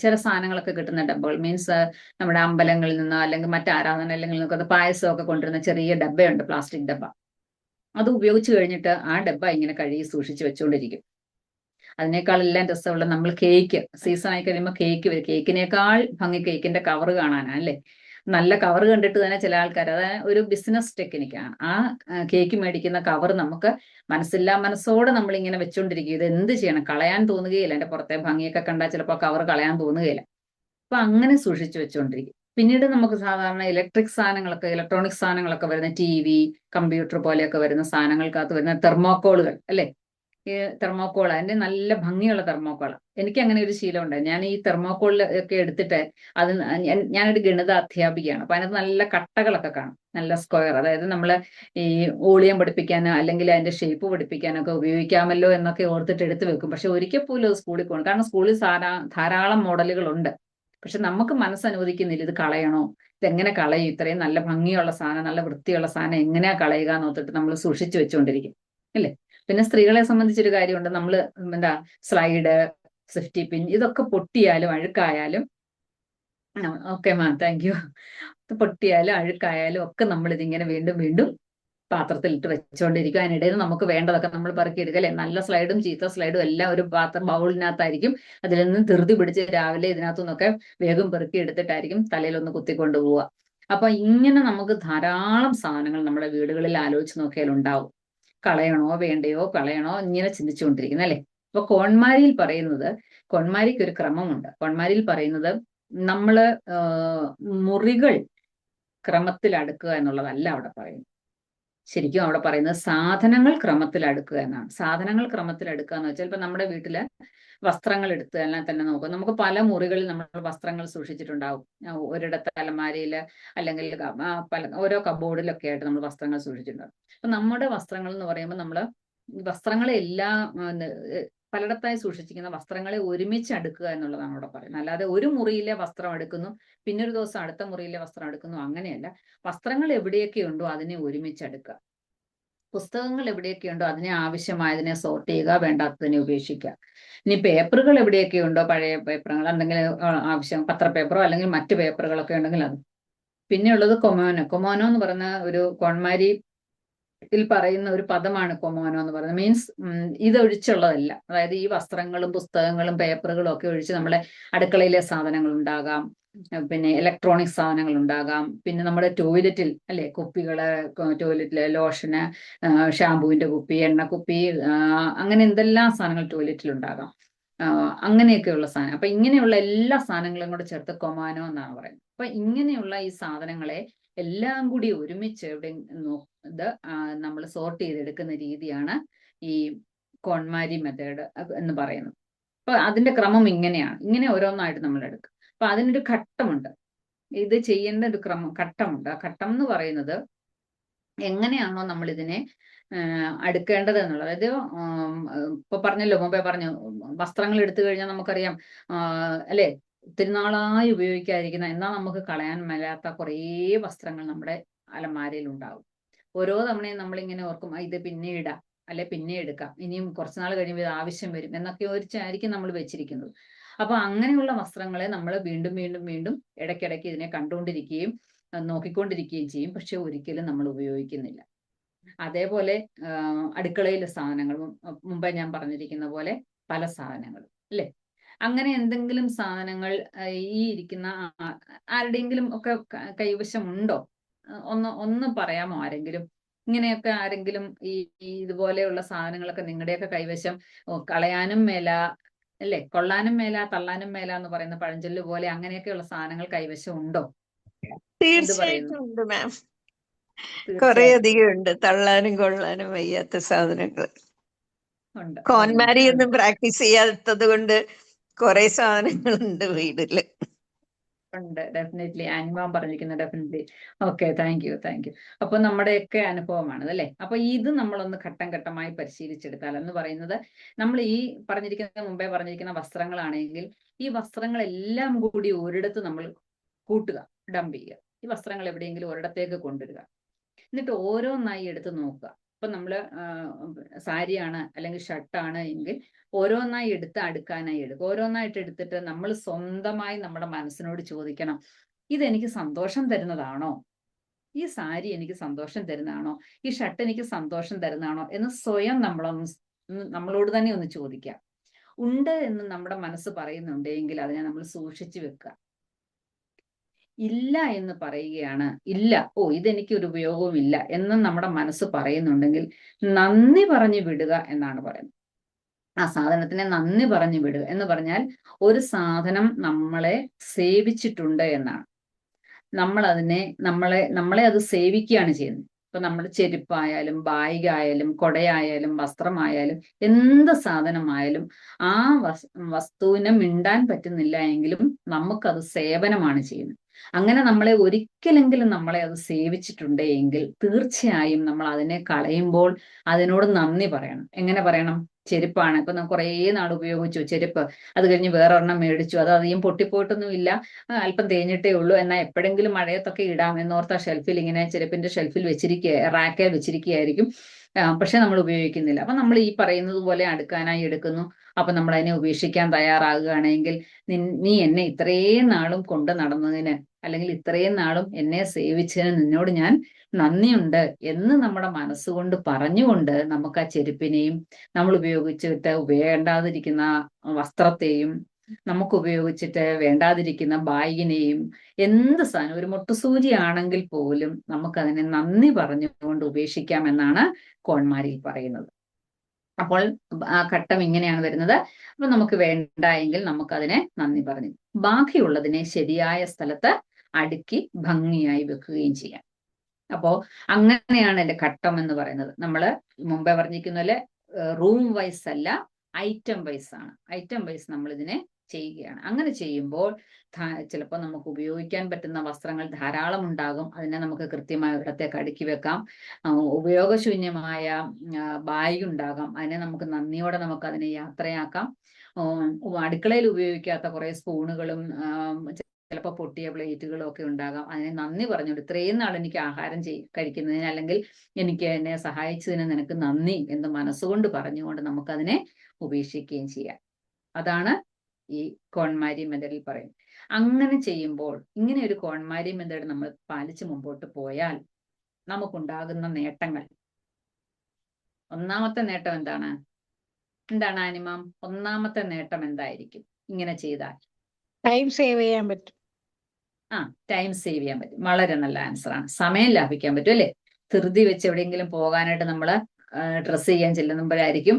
ചില സാധനങ്ങളൊക്കെ കിട്ടുന്ന ഡബ്ബകൾ, മീൻസ് നമ്മുടെ അമ്പലങ്ങളിൽ നിന്നോ അല്ലെങ്കിൽ മറ്റ് ആരാധനാലയങ്ങളിൽ നിന്നൊക്കെ പായസമൊക്കെ കൊണ്ടുവരുന്ന ചെറിയ ഡബ്ബയുണ്ട്, പ്ലാസ്റ്റിക് ഡബ്ബ. അത് ഉപയോഗിച്ച് കഴിഞ്ഞിട്ട് ആ ഡബ്ബ ഇങ്ങനെ കഴുകി സൂക്ഷിച്ച് വെച്ചുകൊണ്ടിരിക്കും. അതിനേക്കാൾ എല്ലാം രസമുള്ള നമ്മൾ കേക്ക് സീസൺ ആയി കഴിയുമ്പോൾ കേക്ക് വരും. കേക്കിനേക്കാൾ ഭംഗി കേക്കിന്റെ കവർ കാണാനാണ്, അല്ലേ? നല്ല കവർ കണ്ടിട്ട് തന്നെ ചില ആൾക്കാർ, അതായത് ഒരു ബിസിനസ് ടെക്നിക്കാണ്. ആ കേക്ക് മേടിക്കുന്ന കവർ നമുക്ക് മനസ്സില്ലാ മനസ്സോടെ നമ്മളിങ്ങനെ വെച്ചുകൊണ്ടിരിക്കും. ഇത് എന്ത് ചെയ്യണം, കളയാൻ തോന്നുകയില്ല. എന്റെ പുറത്തെ ഭംഗിയൊക്കെ കണ്ടാൽ ചിലപ്പോൾ കവർ കളയാൻ തോന്നുകയില്ല. അപ്പൊ അങ്ങനെ സൂക്ഷിച്ചു വെച്ചുകൊണ്ടിരിക്കും. പിന്നീട് നമുക്ക് സാധാരണ ഇലക്ട്രിക് സാധനങ്ങളൊക്കെ, ഇലക്ട്രോണിക് സാധനങ്ങളൊക്കെ വരുന്ന TV, കമ്പ്യൂട്ടർ പോലെയൊക്കെ വരുന്ന സാധനങ്ങൾക്കകത്ത് വരുന്ന തെർമോക്കോളുകൾ, അല്ലെ? ഈ തെർമോക്കോൾ, അതിന്റെ നല്ല ഭംഗിയുള്ള തെർമോക്കോൾ. എനിക്ക് അങ്ങനെ ഒരു ശീലം ഉണ്ട്. ഞാൻ ഈ തെർമോക്കോളിൽ ഒക്കെ എടുത്തിട്ട് അത് ഞാനൊരു ഗണിത അധ്യാപികയാണ്. അപ്പൊ അതിനകത്ത് നല്ല കട്ടകളൊക്കെ കാണും, നല്ല സ്ക്വയർ. അതായത് നമ്മൾ ഈ വോളിയം പഠിപ്പിക്കാനോ അല്ലെങ്കിൽ അതിന്റെ ഷേപ്പ് പഠിപ്പിക്കാനൊക്കെ ഉപയോഗിക്കാമല്ലോ എന്നൊക്കെ ഓർത്തിട്ട് എടുത്ത് വെക്കും. പക്ഷെ ഒരിക്കൽ പോലും അത് സ്കൂളിൽ പോകണം. കാരണം സ്കൂളിൽ ധാരാളം മോഡലുകളുണ്ട്. പക്ഷെ നമുക്ക് മനസ്സനുവദിക്കുന്നില്ല, ഇത് കളയണോ, ഇതെങ്ങനെ കളയും, ഇത്രയും നല്ല ഭംഗിയുള്ള സാധനം, നല്ല വൃത്തിയുള്ള സാധനം എങ്ങനെയാ കളയുക എന്ന് ഓർത്തിട്ട് നമ്മൾ സൂക്ഷിച്ചു വെച്ചുകൊണ്ടിരിക്കും, അല്ലേ? പിന്നെ സ്ത്രീകളെ സംബന്ധിച്ചൊരു കാര്യമുണ്ട്. നമ്മൾ എന്താ സ്ലൈഡ്, സേഫ്റ്റി പിൻ ഇതൊക്കെ പൊട്ടിയാലും അഴുക്കായാലും, ഓക്കെ മാം താങ്ക് യു, പൊട്ടിയാലും അഴുക്കായാലും ഒക്കെ നമ്മൾ ഇതിങ്ങനെ വീണ്ടും വീണ്ടും പാത്രത്തിലിട്ട് വെച്ചുകൊണ്ടിരിക്കും. അതിനിടയിൽ നമുക്ക് വേണ്ടതൊക്കെ നമ്മൾ പറക്കിയെടുക്കുക, അല്ലെ? നല്ല സ്ലൈഡും ചീത്ത സ്ലൈഡും എല്ലാം ഒരു ബൗളിനകത്തായിരിക്കും. അതിൽ നിന്ന് ധൃതി പിടിച്ച് രാവിലെ ഇതിനകത്തു നിന്നൊക്കെ വേഗം പെറുക്കി എടുത്തിട്ടായിരിക്കും തലയിലൊന്ന് കുത്തിക്കൊണ്ട് പോവുക. അപ്പൊ ഇങ്ങനെ നമുക്ക് ധാരാളം സാധനങ്ങൾ നമ്മുടെ വീടുകളിൽ ആലോചിച്ച് നോക്കിയാൽ ഉണ്ടാവും. കളയണോ വേണ്ടയോ, കളയണോ ഇങ്ങനെ ചിന്തിച്ചുകൊണ്ടിരിക്കുന്നത്, അല്ലെ? അപ്പൊ കോൺമാരിയിൽ പറയുന്നത്, കോൺമാരിക്ക് ഒരു ക്രമമുണ്ട്. കോൺമാരിയിൽ പറയുന്നത് നമ്മള് മുറികൾ ക്രമത്തിൽ അടുക്കുക എന്നുള്ളതല്ല അവിടെ പറയുന്നത്. ശരിക്കും അവിടെ പറയുന്നത് സാധനങ്ങൾ ക്രമത്തിൽ അടുക്കുക എന്നാണ്. സാധനങ്ങൾ ക്രമത്തിൽ അടുക്കുക എന്ന് വെച്ചാൽ ഇപ്പൊ നമ്മുടെ വീട്ടില് വസ്ത്രങ്ങൾ എടുത്ത് തന്നെ നോക്കുക. നമുക്ക് പല മുറികളിൽ നമ്മൾ വസ്ത്രങ്ങൾ സൂക്ഷിച്ചിട്ടുണ്ടാവും. ഒരിടത്ത് അലമാരയിൽ അല്ലെങ്കിൽ പല ഓരോ കബോർഡിലൊക്കെ ആയിട്ട് നമ്മൾ വസ്ത്രങ്ങൾ സൂക്ഷിച്ചിട്ടുണ്ടാവും. അപ്പൊ നമ്മുടെ വസ്ത്രങ്ങൾ എന്ന് പറയുമ്പോൾ നമ്മൾ വസ്ത്രങ്ങളെ എല്ലാം പലയിടത്തായി സൂക്ഷിച്ചിരിക്കുന്ന വസ്ത്രങ്ങളെ ഒരുമിച്ച് അടുക്കുക എന്നുള്ളതാണ് ഇവിടെ പറയുന്നത്. അല്ലാതെ ഒരു മുറിയിലെ വസ്ത്രം എടുക്കുന്നു, പിന്നെ ഒരു ദിവസം അടുത്ത മുറിയിലെ വസ്ത്രം എടുക്കുന്നു, അങ്ങനെയല്ല. വസ്ത്രങ്ങൾ എവിടെയൊക്കെ ഉണ്ടോ അതിനെ ഒരുമിച്ച് അടുക്കുക. പുസ്തകങ്ങൾ എവിടെയൊക്കെയുണ്ടോ അതിനെ ആവശ്യമായതിനെ സോർട്ട് ചെയ്യുക, വേണ്ടാത്തതിനെ ഉപേക്ഷിക്കുക. ഇനി പേപ്പറുകൾ എവിടെയൊക്കെ ഉണ്ടോ, പഴയ പേപ്പറുകൾ എന്തെങ്കിലും ആവശ്യം, പത്രപേപ്പറോ അല്ലെങ്കിൽ മറ്റു പേപ്പറുകളൊക്കെ ഉണ്ടെങ്കിൽ അത്. പിന്നെയുള്ളത് കൊമോനോ എന്ന് പറയുന്ന ഒരു കോൺമാരി ിൽ പറയുന്ന ഒരു പദമാണ് കൊമോനോ എന്ന് പറയുന്നത്. മീൻസ് ഇതൊഴിച്ചുള്ളതല്ല. അതായത് ഈ വസ്ത്രങ്ങളും പുസ്തകങ്ങളും പേപ്പറുകളും ഒക്കെ ഒഴിച്ച് നമ്മളെ അടുക്കളയിലെ സാധനങ്ങൾ ഉണ്ടാകാം, പിന്നെ ഇലക്ട്രോണിക് സാധനങ്ങൾ ഉണ്ടാകാം, പിന്നെ നമ്മുടെ ടോയ്ലറ്റിൽ അല്ലെ കുപ്പികള്, ടോയ്ലറ്റിലെ ലോഷന്, ഷാമ്പുവിന്റെ കുപ്പി, എണ്ണക്കുപ്പി, അങ്ങനെ എന്തെല്ലാം സാധനങ്ങൾ ടോയ്ലറ്റിൽ ഉണ്ടാകാം. അങ്ങനെയൊക്കെയുള്ള സാധനം. അപ്പൊ ഇങ്ങനെയുള്ള എല്ലാ സാധനങ്ങളും കൂടെ ചേർത്ത് കൊമാനോ എന്നാണ് പറയുന്നത്. അപ്പൊ ഇങ്ങനെയുള്ള ഈ സാധനങ്ങളെ എല്ലാം കൂടി ഒരുമിച്ച് എവിടെ ഇത് നമ്മൾ സോർട്ട് ചെയ്തെടുക്കുന്ന രീതിയാണ് ഈ കോൺമാരി മെത്തേഡ് എന്ന് പറയുന്നത്. അപ്പൊ അതിന്റെ ക്രമം ഇങ്ങനെയാണ്. ഇങ്ങനെ ഓരോന്നായിട്ട് നമ്മൾ എടുക്കും. അപ്പൊ അതിനൊരു ഘട്ടമുണ്ട്. ഇത് ചെയ്യേണ്ട ഒരു ഘട്ടമുണ്ട്. ആ ഘട്ടം എന്ന് പറയുന്നത് എങ്ങനെയാണോ നമ്മൾ ഇതിനെ അടുക്കേണ്ടത് എന്നുള്ളത്. അതായത് ഇപ്പൊ പറഞ്ഞല്ലോ, മുമ്പേ പറഞ്ഞു, വസ്ത്രങ്ങൾ എടുത്തു കഴിഞ്ഞാൽ നമുക്കറിയാം അല്ലെ, ഒത്തിരി നാളായി ഉപയോഗിക്കാതിരിക്കുന്ന എന്നാൽ നമുക്ക് കളയാൻ മേലാത്ത കുറേ വസ്ത്രങ്ങൾ നമ്മുടെ അലമാരയിൽ ഉണ്ടാവും. ഓരോ തവണയും നമ്മളിങ്ങനെ ഓർക്കും, ഇത് പിന്നെ ഇടാം, അല്ലെ പിന്നെ എടുക്കാം, ഇനിയും കുറച്ചുനാൾ കഴിയുമ്പോൾ ഇത് ആവശ്യം വരും എന്നൊക്കെ ഓർച്ചായിരിക്കും നമ്മൾ വെച്ചിരിക്കുന്നത്. അപ്പൊ അങ്ങനെയുള്ള വസ്ത്രങ്ങളെ നമ്മൾ വീണ്ടും വീണ്ടും വീണ്ടും ഇടയ്ക്കിടയ്ക്ക് ഇതിനെ കണ്ടുകൊണ്ടിരിക്കുകയും നോക്കിക്കൊണ്ടിരിക്കുകയും ചെയ്യും. പക്ഷെ ഒരിക്കലും നമ്മൾ ഉപയോഗിക്കുന്നില്ല. അതേപോലെ അടുക്കളയിലെ സാധനങ്ങൾ, മുമ്പേ ഞാൻ പറഞ്ഞിരിക്കുന്ന പോലെ പല സാധനങ്ങളും അല്ലെ, അങ്ങനെ എന്തെങ്കിലും സാധനങ്ങൾ ഈ ഇരിക്കുന്ന ആരുടെയെങ്കിലും ഒക്കെ കൈവശം ഉണ്ടോ? ഒന്ന് പറയാമോ ആരെങ്കിലും? ഇങ്ങനെയൊക്കെ ആരെങ്കിലും ഈ ഇതുപോലെയുള്ള സാധനങ്ങളൊക്കെ നിങ്ങളുടെയൊക്കെ കൈവശം കളയാനും മേല അല്ലെ, കൊള്ളാനും മേല തള്ളാനും മേല എന്ന് പറയുന്ന പഴഞ്ചൊല്ല് പോലെ അങ്ങനെയൊക്കെയുള്ള സാധനങ്ങൾ കൈവശം ഉണ്ടോ? തീർച്ചയായിട്ടും ഉണ്ട് മാം. കുറെ അധികം ഉണ്ട് തള്ളാനും കൊള്ളാനും വയ്യാത്ത സാധനങ്ങൾ. കോൺമാരി ഒന്നും പ്രാക്ടീസ് ചെയ്യാത്തത് കൊണ്ട് കുറെ സാധനങ്ങളുണ്ട് വീട്ടില്. ഉണ്ട്, ഡെഫിനറ്റ്ലി. ആനിമാൻ പറഞ്ഞിരിക്കുന്നത് ഡെഫിനറ്റ്ലി. Okay, thank U. അപ്പൊ നമ്മുടെയൊക്കെ അനുഭവമാണത് അല്ലെ. അപ്പൊ ഇത് നമ്മളൊന്ന് ഘട്ടം ഘട്ടമായി പരിശീലിച്ചെടുത്താൽ എന്ന് പറയുന്നത്, നമ്മൾ ഈ മുമ്പേ പറഞ്ഞിരിക്കുന്ന വസ്ത്രങ്ങളാണെങ്കിൽ ഈ വസ്ത്രങ്ങളെല്ലാം കൂടി ഒരിടത്ത് നമ്മൾ കൂട്ടുക, ഡംപ് ചെയ്യുക. ഈ വസ്ത്രങ്ങൾ എവിടെയെങ്കിലും ഒരിടത്തേക്ക് കൊണ്ടുവരിക. എന്നിട്ട് ഓരോന്നായി എടുത്ത് നോക്കുക. ഇപ്പൊ നമ്മള് സാരിയാണ് അല്ലെങ്കിൽ ഷർട്ടാണ് എങ്കിൽ ഓരോന്നായി എടുത്ത് അടുക്കാനായി എടുക്കുക. ഓരോന്നായിട്ട് എടുത്തിട്ട് നമ്മൾ സ്വന്തമായി നമ്മുടെ മനസ്സിനോട് ചോദിക്കണം, ഇതെനിക്ക് സന്തോഷം തരുന്നതാണോ? ഈ സാരി എനിക്ക് സന്തോഷം തരുന്നതാണോ? ഈ ഷർട്ട് എനിക്ക് സന്തോഷം തരുന്നതാണോ എന്ന് സ്വയം നമ്മളോട് തന്നെ ഒന്ന് ചോദിക്കാം. ഉണ്ട് എന്ന് നമ്മുടെ മനസ്സ് പറയുന്നുണ്ടെങ്കിൽ അതിനെ നമ്മൾ സൂക്ഷിച്ചു വെക്കുക. ഇല്ല എന്ന് പറയുകയാണ്, ഇല്ല, ഇതെനിക്ക് ഒരു ഉപയോഗവും ഇല്ല എന്ന് നമ്മുടെ മനസ്സ് പറയുന്നുണ്ടെങ്കിൽ നന്ദി പറഞ്ഞു വിടുക എന്നാണ് പറയുന്നത്. ആ സാധനത്തിനെ നന്ദി പറഞ്ഞു വിടുക എന്ന് പറഞ്ഞാൽ ഒരു സാധനം നമ്മളെ സേവിച്ചിട്ടുണ്ട് എന്നാണ്. നമ്മളെ അത് സേവിക്കുകയാണ് ചെയ്യുന്നത്. ഇപ്പൊ നമ്മുടെ ചെരുപ്പായാലും ബാഗായാലും കൊടയായാലും വസ്ത്രമായാലും എന്ത് സാധനമായാലും ആ വസ്തുവിനെ മിണ്ടാൻ പറ്റുന്നില്ല എങ്കിലും നമുക്കത് സേവനമാണ് ചെയ്യുന്നത്. അങ്ങനെ നമ്മളെ ഒരിക്കലെങ്കിലും നമ്മളെ അത് സേവിച്ചിട്ടുണ്ട് എങ്കിൽ തീർച്ചയായും നമ്മൾ അതിനെ കളയുമ്പോൾ അതിനോട് നന്ദി പറയണം. എങ്ങനെ പറയണം? ചെരുപ്പാണ്, ഇപ്പൊ നമുക്ക് കുറേ നാൾ ഉപയോഗിച്ചു ചെരുപ്പ്, അത് കഴിഞ്ഞ് വേറൊരെണ്ണം മേടിച്ചു, അത് അധികം പൊട്ടിപ്പോയിട്ടൊന്നും ഇല്ല, അല്പം തേഞ്ഞിട്ടേ ഉള്ളൂ, എന്നാൽ എപ്പോഴെങ്കിലും മഴയത്തൊക്കെ ഇടാം എന്നോർത്ത ഷെൽഫിൽ ഇങ്ങനെ ചെരുപ്പിന്റെ ഷെൽഫിൽ റാക്കിൽ വെച്ചിരിക്കുകയായിരിക്കും. പക്ഷെ നമ്മൾ ഉപയോഗിക്കുന്നില്ല. അപ്പൊ നമ്മൾ ഈ പറയുന്നത് പോലെ അടുക്കാനായി എടുക്കുന്നു. അപ്പൊ നമ്മൾ അതിനെ ഉപേക്ഷിക്കാൻ തയ്യാറാകുകയാണെങ്കിൽ നീ എന്നെ ഇത്രയും നാളും കൊണ്ട് നടന്നതിന് അല്ലെങ്കിൽ ഇത്രയും നാളും എന്നെ സേവിച്ചതിന് നിന്നോട് ഞാൻ നന്ദിയുണ്ട് എന്ന് നമ്മുടെ മനസ്സുകൊണ്ട് പറഞ്ഞുകൊണ്ട് നമുക്ക് ആ ചെരുപ്പിനെയും നമ്മൾ ഉപയോഗിച്ചിട്ട് വേണ്ടാതിരിക്കുന്ന വസ്ത്രത്തെയും നമുക്ക് ഉപയോഗിച്ചിട്ട് വേണ്ടാതിരിക്കുന്ന ബാഗിനെയും എന്ത് സാധനം, ഒരു മുട്ടുസൂചി ആണെങ്കിൽ പോലും നമുക്കതിനെ നന്ദി പറഞ്ഞുകൊണ്ട് ഉപേക്ഷിക്കാം എന്നാണ് കോൺമാരിയിൽ പറയുന്നത്. അപ്പോൾ ആ ഘട്ടം ഇങ്ങനെയാണ് വരുന്നത്. അപ്പൊ നമുക്ക് വേണ്ട എങ്കിൽ നമുക്കതിനെ നന്ദി പറഞ്ഞു ബാക്കിയുള്ളതിനെ ശരിയായ സ്ഥലത്ത് അടുക്കി ഭംഗിയായി വെക്കുകയും ചെയ്യാം. അപ്പോ അങ്ങനെയാണ് എന്റെ ഘട്ടം എന്ന് പറയുന്നത്. നമ്മൾ മുമ്പേ പറഞ്ഞിരിക്കുന്ന പോലെ റൂം വൈസ് അല്ല, ഐറ്റം വൈസ് ആണ്. ഐറ്റം വൈസ് നമ്മൾ ഇതിനെ ചെയ്യുകയാണ്. അങ്ങനെ ചെയ്യുമ്പോൾ ചിലപ്പോൾ നമുക്ക് ഉപയോഗിക്കാൻ പറ്റുന്ന വസ്ത്രങ്ങൾ ധാരാളം ഉണ്ടാകും. അതിനെ നമുക്ക് കൃത്യമായ ഇടത്തേക്ക് അടുക്കി വെക്കാം. ഉപയോഗശൂന്യമായ ബാഗ് ഉണ്ടാകാം. അതിനെ നമുക്ക് നന്ദിയോടെ നമുക്ക് അതിനെ യാത്രയാക്കാം. അടുക്കളയിൽ ഉപയോഗിക്കാത്ത കുറെ സ്പൂണുകളും ചിലപ്പോൾ പൊട്ടിയ പ്ലേറ്റുകളും ഒക്കെ ഉണ്ടാകാം. അതിനെ നന്ദി പറഞ്ഞുകൊണ്ട് ഇത്രയും നാൾ എനിക്ക് ആഹാരം കഴിക്കുന്നതിന് അല്ലെങ്കിൽ എനിക്ക് എന്നെ സഹായിച്ചതിന് നിനക്ക് നന്ദി എന്ന് മനസ്സുകൊണ്ട് പറഞ്ഞുകൊണ്ട് നമുക്കതിനെ ഉപേക്ഷിക്കുകയും ചെയ്യാം. അതാണ് ഈ കോൺമാരി മെത്തേഡിൽ പറയും. അങ്ങനെ ചെയ്യുമ്പോൾ ഇങ്ങനെ ഒരു കോൺമാരി മെത്തേഡ് നമ്മൾ പാലിച്ച് മുമ്പോട്ട് പോയാൽ നമുക്കുണ്ടാകുന്ന നേട്ടങ്ങൾ, ഒന്നാമത്തെ നേട്ടം എന്താണ് ആനിമം? ഒന്നാമത്തെ നേട്ടം എന്തായിരിക്കും ഇങ്ങനെ ചെയ്താൽ? ടൈം സേവ് ചെയ്യാൻ പറ്റും. ടൈം സേവ് ചെയ്യാൻ പറ്റും. വളരെ നല്ല ആൻസർ ആണ്. സമയം ലാഭിക്കാൻ പറ്റും അല്ലെ? ധൃതി വെച്ച് എവിടെയെങ്കിലും പോകാനായിട്ട് നമ്മള് ഡ്രസ്സ് ചെയ്യാൻ ചെല്ലുമ്പോഴായിരിക്കും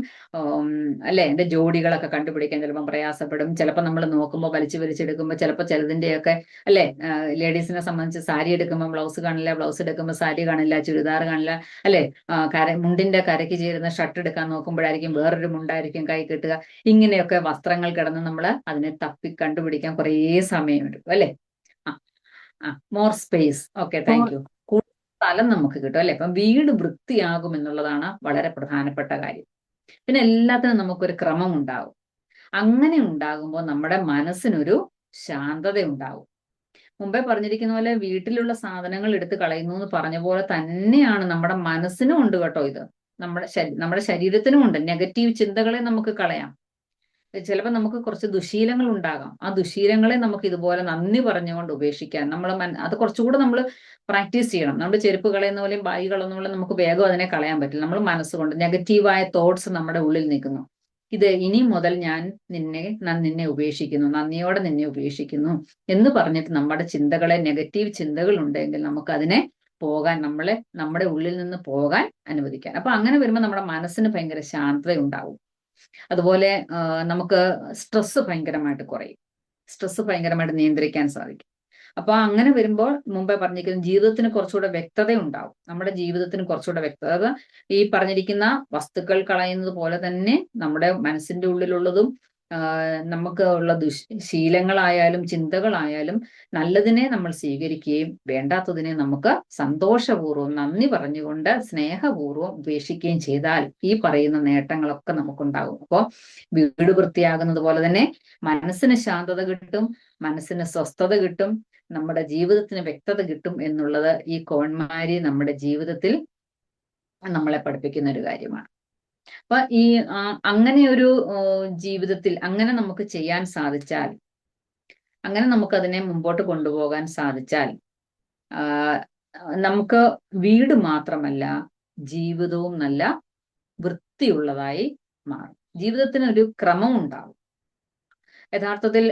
അല്ലെ എന്റെ ജോഡികളൊക്കെ കണ്ടുപിടിക്കാൻ ചിലപ്പോൾ പ്രയാസപ്പെടും. ചിലപ്പോൾ നമ്മൾ നോക്കുമ്പോൾ വലിച്ചെടുക്കുമ്പോൾ ചിലപ്പോൾ ചിലതിന്റെയൊക്കെ അല്ലെ ലേഡീസിനെ സംബന്ധിച്ച് സാരി എടുക്കുമ്പോൾ ബ്ലൗസ് കാണില്ല, ബ്ലൗസ് എടുക്കുമ്പോൾ സാരി കാണില്ല, ചുരിദാർ കാണില്ല അല്ലെ. മുണ്ടിന്റെ കരയ്ക്ക് ചേരുന്ന ഷർട്ട് എടുക്കാൻ നോക്കുമ്പോഴായിരിക്കും വേറൊരു മുണ്ടായിരിക്കും കൈ കിട്ടുക. ഇങ്ങനെയൊക്കെ വസ്ത്രങ്ങൾ കിടന്ന് നമ്മൾ അതിനെ തപ്പി കണ്ടുപിടിക്കാൻ കുറേ സമയം എടുക്കും അല്ലെ. More space. Okay, thank U. സ്ഥലം നമുക്ക് കിട്ടും അല്ലെ. അപ്പം വീട് വൃത്തിയാകും എന്നുള്ളതാണ് വളരെ പ്രധാനപ്പെട്ട കാര്യം. പിന്നെ എല്ലാത്തിനും നമുക്കൊരു ക്രമം ഉണ്ടാവും. അങ്ങനെ ഉണ്ടാകുമ്പോൾ നമ്മുടെ മനസ്സിനൊരു ശാന്തത ഉണ്ടാവും. മുമ്പേ പറഞ്ഞിരിക്കുന്ന പോലെ വീട്ടിലുള്ള സാധനങ്ങൾ എടുത്ത് കളയുന്നു എന്ന് പറഞ്ഞ പോലെ തന്നെയാണ് നമ്മുടെ മനസ്സിനും ഉണ്ട് കേട്ടോ. ഇത് നമ്മുടെ ശരീരത്തിനും ഉണ്ട്. നെഗറ്റീവ് ചിന്തകളെ നമുക്ക് കളയാം. ചിലപ്പോൾ നമുക്ക് കുറച്ച് ദുശീലങ്ങൾ ഉണ്ടാകാം. ആ ദുശീലങ്ങളെ നമുക്ക് ഇതുപോലെ നന്ദി പറഞ്ഞുകൊണ്ട് ഉപേക്ഷിക്കാൻ അത് കുറച്ചുകൂടെ നമ്മൾ പ്രാക്ടീസ് ചെയ്യണം. നമ്മുടെ ചെരുപ്പ് കളയുന്ന പോലെയും ബാഗ് കളയുന്ന പോലെ നമുക്ക് വേഗം അതിനെ കളയാൻ പറ്റില്ല. നമ്മൾ മനസ്സുകൊണ്ട് നെഗറ്റീവായ തോട്ട്സ് നമ്മുടെ ഉള്ളിൽ നിൽക്കുന്നു. ഇത് ഇനി മുതൽ ഞാൻ നിന്നെ ഉപേക്ഷിക്കുന്നു, നന്ദിയോടെ നിന്നെ ഉപേക്ഷിക്കുന്നു എന്ന് പറഞ്ഞിട്ട് നമ്മുടെ ചിന്തകളെ നെഗറ്റീവ് ചിന്തകൾ ഉണ്ടെങ്കിൽ നമുക്ക് അതിനെ പോകാൻ നമ്മുടെ ഉള്ളിൽ നിന്ന് പോകാൻ അനുവദിക്കാൻ. അപ്പൊ അങ്ങനെ വരുമ്പോൾ നമ്മുടെ മനസ്സിന് ഭയങ്കര ശാന്തത ഉണ്ടാവും. അതുപോലെ നമുക്ക് സ്ട്രെസ് ഭയങ്കരമായിട്ട് കുറയും. സ്ട്രെസ് ഭയങ്കരമായിട്ട് നിയന്ത്രിക്കാൻ സാധിക്കും. അപ്പൊ അങ്ങനെ വരുമ്പോൾ മുമ്പേ പറഞ്ഞിരിക്കുന്ന ജീവിതത്തിന് കുറച്ചുകൂടെ വ്യക്തത ഉണ്ടാവും. നമ്മുടെ ജീവിതത്തിന് കുറച്ചുകൂടെ വ്യക്തത, ഈ പറഞ്ഞിരിക്കുന്ന വസ്തുക്കൾ കളയുന്നത് പോലെ തന്നെ നമ്മുടെ മനസ്സിന്റെ ഉള്ളിലുള്ളതും നമുക്ക് ഉള്ള ശീലങ്ങളായാലും ചിന്തകളായാലും നല്ലതിനെ നമ്മൾ സ്വീകരിക്കുകയും വേണ്ടാത്തതിനെ നമുക്ക് സന്തോഷപൂർവ്വം നന്ദി പറഞ്ഞുകൊണ്ട് സ്നേഹപൂർവ്വം ഉപേക്ഷിക്കുകയും ചെയ്താൽ ഈ പറയുന്ന നേട്ടങ്ങളൊക്കെ നമുക്കുണ്ടാകും. അപ്പോൾ വീട് വൃത്തിയാകുന്നത് പോലെ തന്നെ മനസ്സിന് ശാന്തത കിട്ടും, മനസ്സിന് സ്വസ്ഥത കിട്ടും, നമ്മുടെ ജീവിതത്തിന് വ്യക്തത കിട്ടും എന്നുള്ളത് ഈ കോൺമാരി നമ്മുടെ ജീവിതത്തിൽ നമ്മളെ പഠിപ്പിക്കുന്ന ഒരു കാര്യമാണ്. അപ്പൊ ഈ അങ്ങനെ ഒരു ജീവിതത്തിൽ അങ്ങനെ നമുക്ക് ചെയ്യാൻ സാധിച്ചാൽ, അങ്ങനെ നമുക്കതിനെ മുമ്പോട്ട് കൊണ്ടുപോകാൻ സാധിച്ചാൽ നമുക്ക് വീട് മാത്രമല്ല ജീവിതവും നല്ല വൃത്തിയുള്ളതായി മാറും. ജീവിതത്തിന് ഒരു ക്രമം ഉണ്ടാവും. യഥാർത്ഥത്തിൽ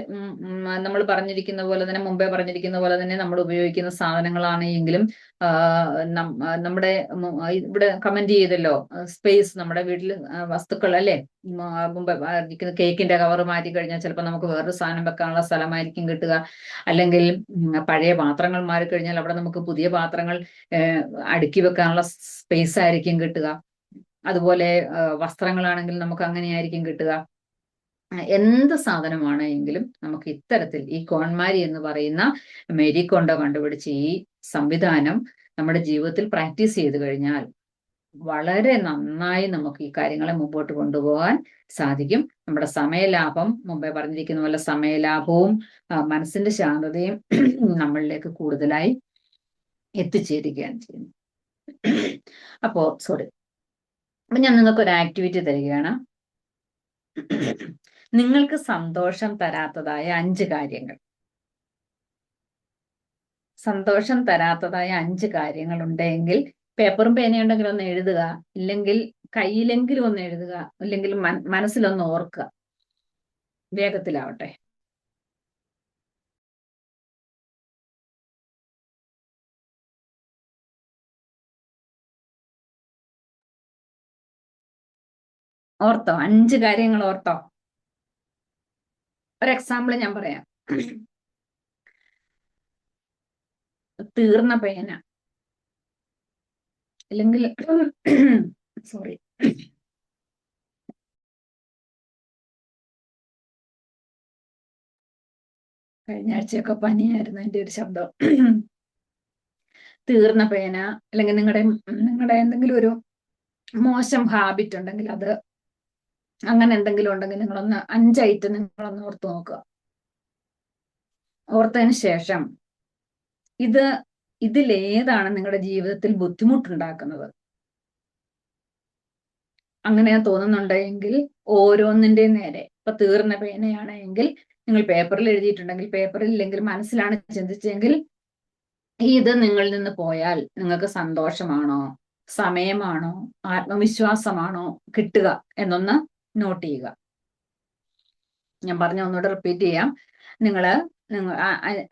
നമ്മൾ പറഞ്ഞിരിക്കുന്ന പോലെ തന്നെ മുമ്പേ പറഞ്ഞിരിക്കുന്ന പോലെ തന്നെ നമ്മൾ ഉപയോഗിക്കുന്ന സാധനങ്ങളാണെങ്കിലും നമ്മുടെ ഇവിടെ കമന്റ് ചെയ്തല്ലോ സ്പേസ്, നമ്മുടെ വീട്ടിൽ വസ്തുക്കൾ അല്ലെ. മുമ്പ് കേക്കിന്റെ കവർ മാറ്റി കഴിഞ്ഞാൽ ചിലപ്പോൾ നമുക്ക് വേറൊരു സാധനം വെക്കാനുള്ള സ്ഥലമായിരിക്കും കിട്ടുക. അല്ലെങ്കിൽ പഴയ പാത്രങ്ങൾ മാറിക്കഴിഞ്ഞാൽ അവിടെ നമുക്ക് പുതിയ പാത്രങ്ങൾ അടുക്കി വെക്കാനുള്ള സ്പേസ് ആയിരിക്കും കിട്ടുക. അതുപോലെ വസ്ത്രങ്ങളാണെങ്കിൽ നമുക്ക് അങ്ങനെയായിരിക്കും കിട്ടുക. എന്ത് സാധനമാണെങ്കിലും നമുക്ക് ഇത്തരത്തിൽ ഈ കോൺമാരി എന്ന് പറയുന്ന മേരി കോണ്ടോ കണ്ടുപിടിച്ച ഈ സംവിധാനം നമ്മുടെ ജീവിതത്തിൽ പ്രാക്ടീസ് ചെയ്ത് കഴിഞ്ഞാൽ വളരെ നന്നായി നമുക്ക് ഈ കാര്യങ്ങളെ മുമ്പോട്ട് കൊണ്ടുപോകാൻ സാധിക്കും. നമ്മുടെ സമയലാഭം, മുമ്പേ പറഞ്ഞിരിക്കുന്ന പോലെ സമയലാഭവും മനസ്സിന്റെ ശാന്തതയും നമ്മളിലേക്ക് കൂടുതലായി എത്തിച്ചേരുകയാണ് ചെയ്യുന്നത്. അപ്പോ ഞാൻ നിങ്ങൾക്ക് ഒരു ആക്ടിവിറ്റി തരികയാണ്. നിങ്ങൾക്ക് സന്തോഷം തരാത്തതായ 5 കാര്യങ്ങൾ. സന്തോഷം തരാത്തതായ 5 കാര്യങ്ങൾ ഉണ്ടെങ്കിൽ പേപ്പറും പേനയുണ്ടെങ്കിൽ ഒന്ന് എഴുതുക, ഇല്ലെങ്കിൽ കയ്യിലെങ്കിലും ഒന്ന് എഴുതുക, അല്ലെങ്കിൽ മനസ്സിലൊന്ന് ഓർക്കുക. വേഗത്തിലാവട്ടെ. ഓർത്തോ? 5 കാര്യങ്ങൾ ഓർത്തോ? ഒരു എക്സാമ്പിൾ ഞാൻ പറയാം. തീർന്ന പേന, അല്ലെങ്കിൽ കഴിഞ്ഞ ആഴ്ചയൊക്കെ പനിയായിരുന്നു എൻ്റെ ഒരു ശബ്ദം. തീർന്ന പേന, അല്ലെങ്കിൽ നിങ്ങളുടെ എന്തെങ്കിലും ഒരു മോശം ഹാബിറ്റ് ഉണ്ടെങ്കിൽ അത്, അങ്ങനെ എന്തെങ്കിലും ഉണ്ടെങ്കിൽ നിങ്ങളൊന്ന് 5 ഐറ്റം നിങ്ങളൊന്ന് ഓർത്ത് നോക്കുക. ഓർത്തതിന് ശേഷം ഇതിലേതാണ് നിങ്ങളുടെ ജീവിതത്തിൽ ബുദ്ധിമുട്ടുണ്ടാക്കുന്നത്? അങ്ങനെ തോന്നുന്നുണ്ടെങ്കിൽ ഓരോന്നിന്റെ നേരെ, ഇപ്പൊ തീർന്ന പേനയാണെങ്കിൽ നിങ്ങൾ പേപ്പറിൽ എഴുതിയിട്ടുണ്ടെങ്കിൽ, പേപ്പറിൽ ഇല്ലെങ്കിൽ മനസ്സിലാണ് ചിന്തിച്ചെങ്കിൽ, ഇത് നിങ്ങളിൽ നിന്ന് പോയാൽ നിങ്ങൾക്ക് സന്തോഷമാണോ, സമയമാണോ, ആത്മവിശ്വാസമാണോ കിട്ടുക എന്നൊന്ന് നോട്ട് ചെയ്യുക. ഞാൻ പറഞ്ഞ ഒന്നുകൂടെ റിപ്പീറ്റ് ചെയ്യാം.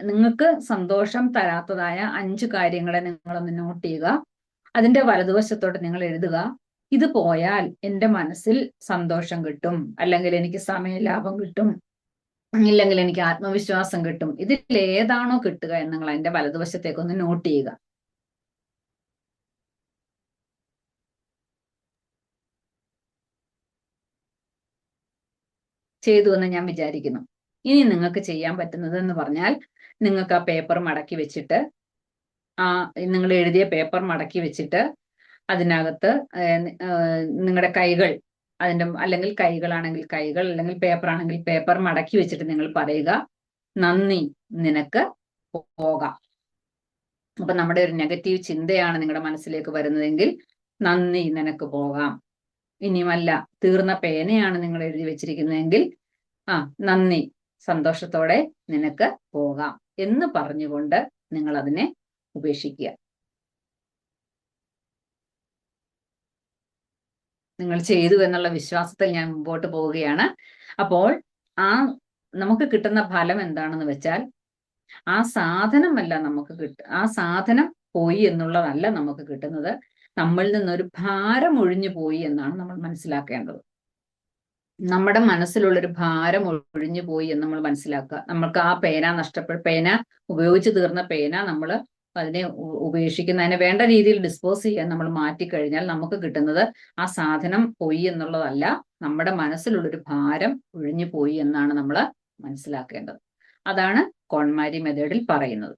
നിങ്ങൾക്ക് സന്തോഷം തരാത്തതായ 5 കാര്യങ്ങളെ നിങ്ങളൊന്ന് നോട്ട് ചെയ്യുക. അതിന്റെ വലതുവശത്തോട്ട് നിങ്ങൾ എഴുതുക, ഇത് പോയാൽ എൻ്റെ മനസ്സിൽ സന്തോഷം കിട്ടും, അല്ലെങ്കിൽ എനിക്ക് സമയലാഭം കിട്ടും, ഇല്ലെങ്കിൽ എനിക്ക് ആത്മവിശ്വാസം കിട്ടും. ഇതിലേതാണോ കിട്ടുക എന്ന് നിങ്ങൾ അതിന്റെ വലതുവശത്തേക്ക് ഒന്ന് നോട്ട് ചെയ്യുക. ചെയ്തു എന്ന് ഞാൻ വിചാരിക്കുന്നു. ഇനി നിങ്ങൾക്ക് ചെയ്യാൻ പറ്റുന്നത് എന്ന് പറഞ്ഞാൽ, നിങ്ങൾക്ക് ആ പേപ്പർ മടക്കി വെച്ചിട്ട്, നിങ്ങൾ എഴുതിയ പേപ്പർ മടക്കി വെച്ചിട്ട് അതിനകത്ത് നിങ്ങളുടെ കൈകൾ, അല്ലെങ്കിൽ കൈകളാണെങ്കിൽ കൈകൾ, അല്ലെങ്കിൽ പേപ്പർ ആണെങ്കിൽ പേപ്പർ മടക്കി വെച്ചിട്ട് നിങ്ങൾ പറയുക, നന്ദി, നിനക്ക് പോകാം. അപ്പൊ നമ്മുടെ ഒരു നെഗറ്റീവ് ചിന്തയാണ് നിങ്ങളുടെ മനസ്സിലേക്ക് വരുന്നതെങ്കിൽ, നന്ദി, നിനക്ക് പോകാം. ഇനിയുമല്ല, തീർന്ന പേനയാണ് നിങ്ങൾ എഴുതി വെച്ചിരിക്കുന്നതെങ്കിൽ, നന്ദി, സന്തോഷത്തോടെ നിനക്ക് പോകാം എന്ന് പറഞ്ഞുകൊണ്ട് നിങ്ങൾ അതിനെ ഉപേക്ഷിക്കുക. നിങ്ങൾ ചെയ്തു എന്നുള്ള വിശ്വാസത്തിൽ ഞാൻ മുമ്പോട്ട് പോവുകയാണ്. അപ്പോൾ നമുക്ക് കിട്ടുന്ന ഫലം എന്താണെന്ന് വെച്ചാൽ, ആ സാധനമല്ല നമുക്ക് ആ സാധനം പോയി എന്നുള്ളതല്ല നമുക്ക് കിട്ടുന്നത്, നമ്മളിൽ നിന്നൊരു ഭാരം ഒഴിഞ്ഞു പോയി എന്നാണ് നമ്മൾ മനസ്സിലാക്കേണ്ടത്. നമ്മുടെ മനസ്സിലുള്ളൊരു ഭാരം ഒഴിഞ്ഞു പോയി എന്ന് നമ്മൾ മനസ്സിലാക്കുക. നമ്മൾക്ക് ആ പേന ഉപയോഗിച്ച് തീർന്ന പേന നമ്മൾ അതിനെ ഉപേക്ഷിക്കുന്ന, അതിനെ വേണ്ട രീതിയിൽ ഡിസ്പോസ് ചെയ്യാൻ നമ്മൾ മാറ്റിക്കഴിഞ്ഞാൽ നമുക്ക് കിട്ടുന്നത് ആ സാധനം പോയി എന്നുള്ളതല്ല, നമ്മുടെ മനസ്സിലുള്ളൊരു ഭാരം ഒഴിഞ്ഞു പോയി എന്നാണ് നമ്മൾ മനസ്സിലാക്കേണ്ടത്. അതാണ് കോൺമാരി മെത്തേഡിൽ പറയുന്നത്.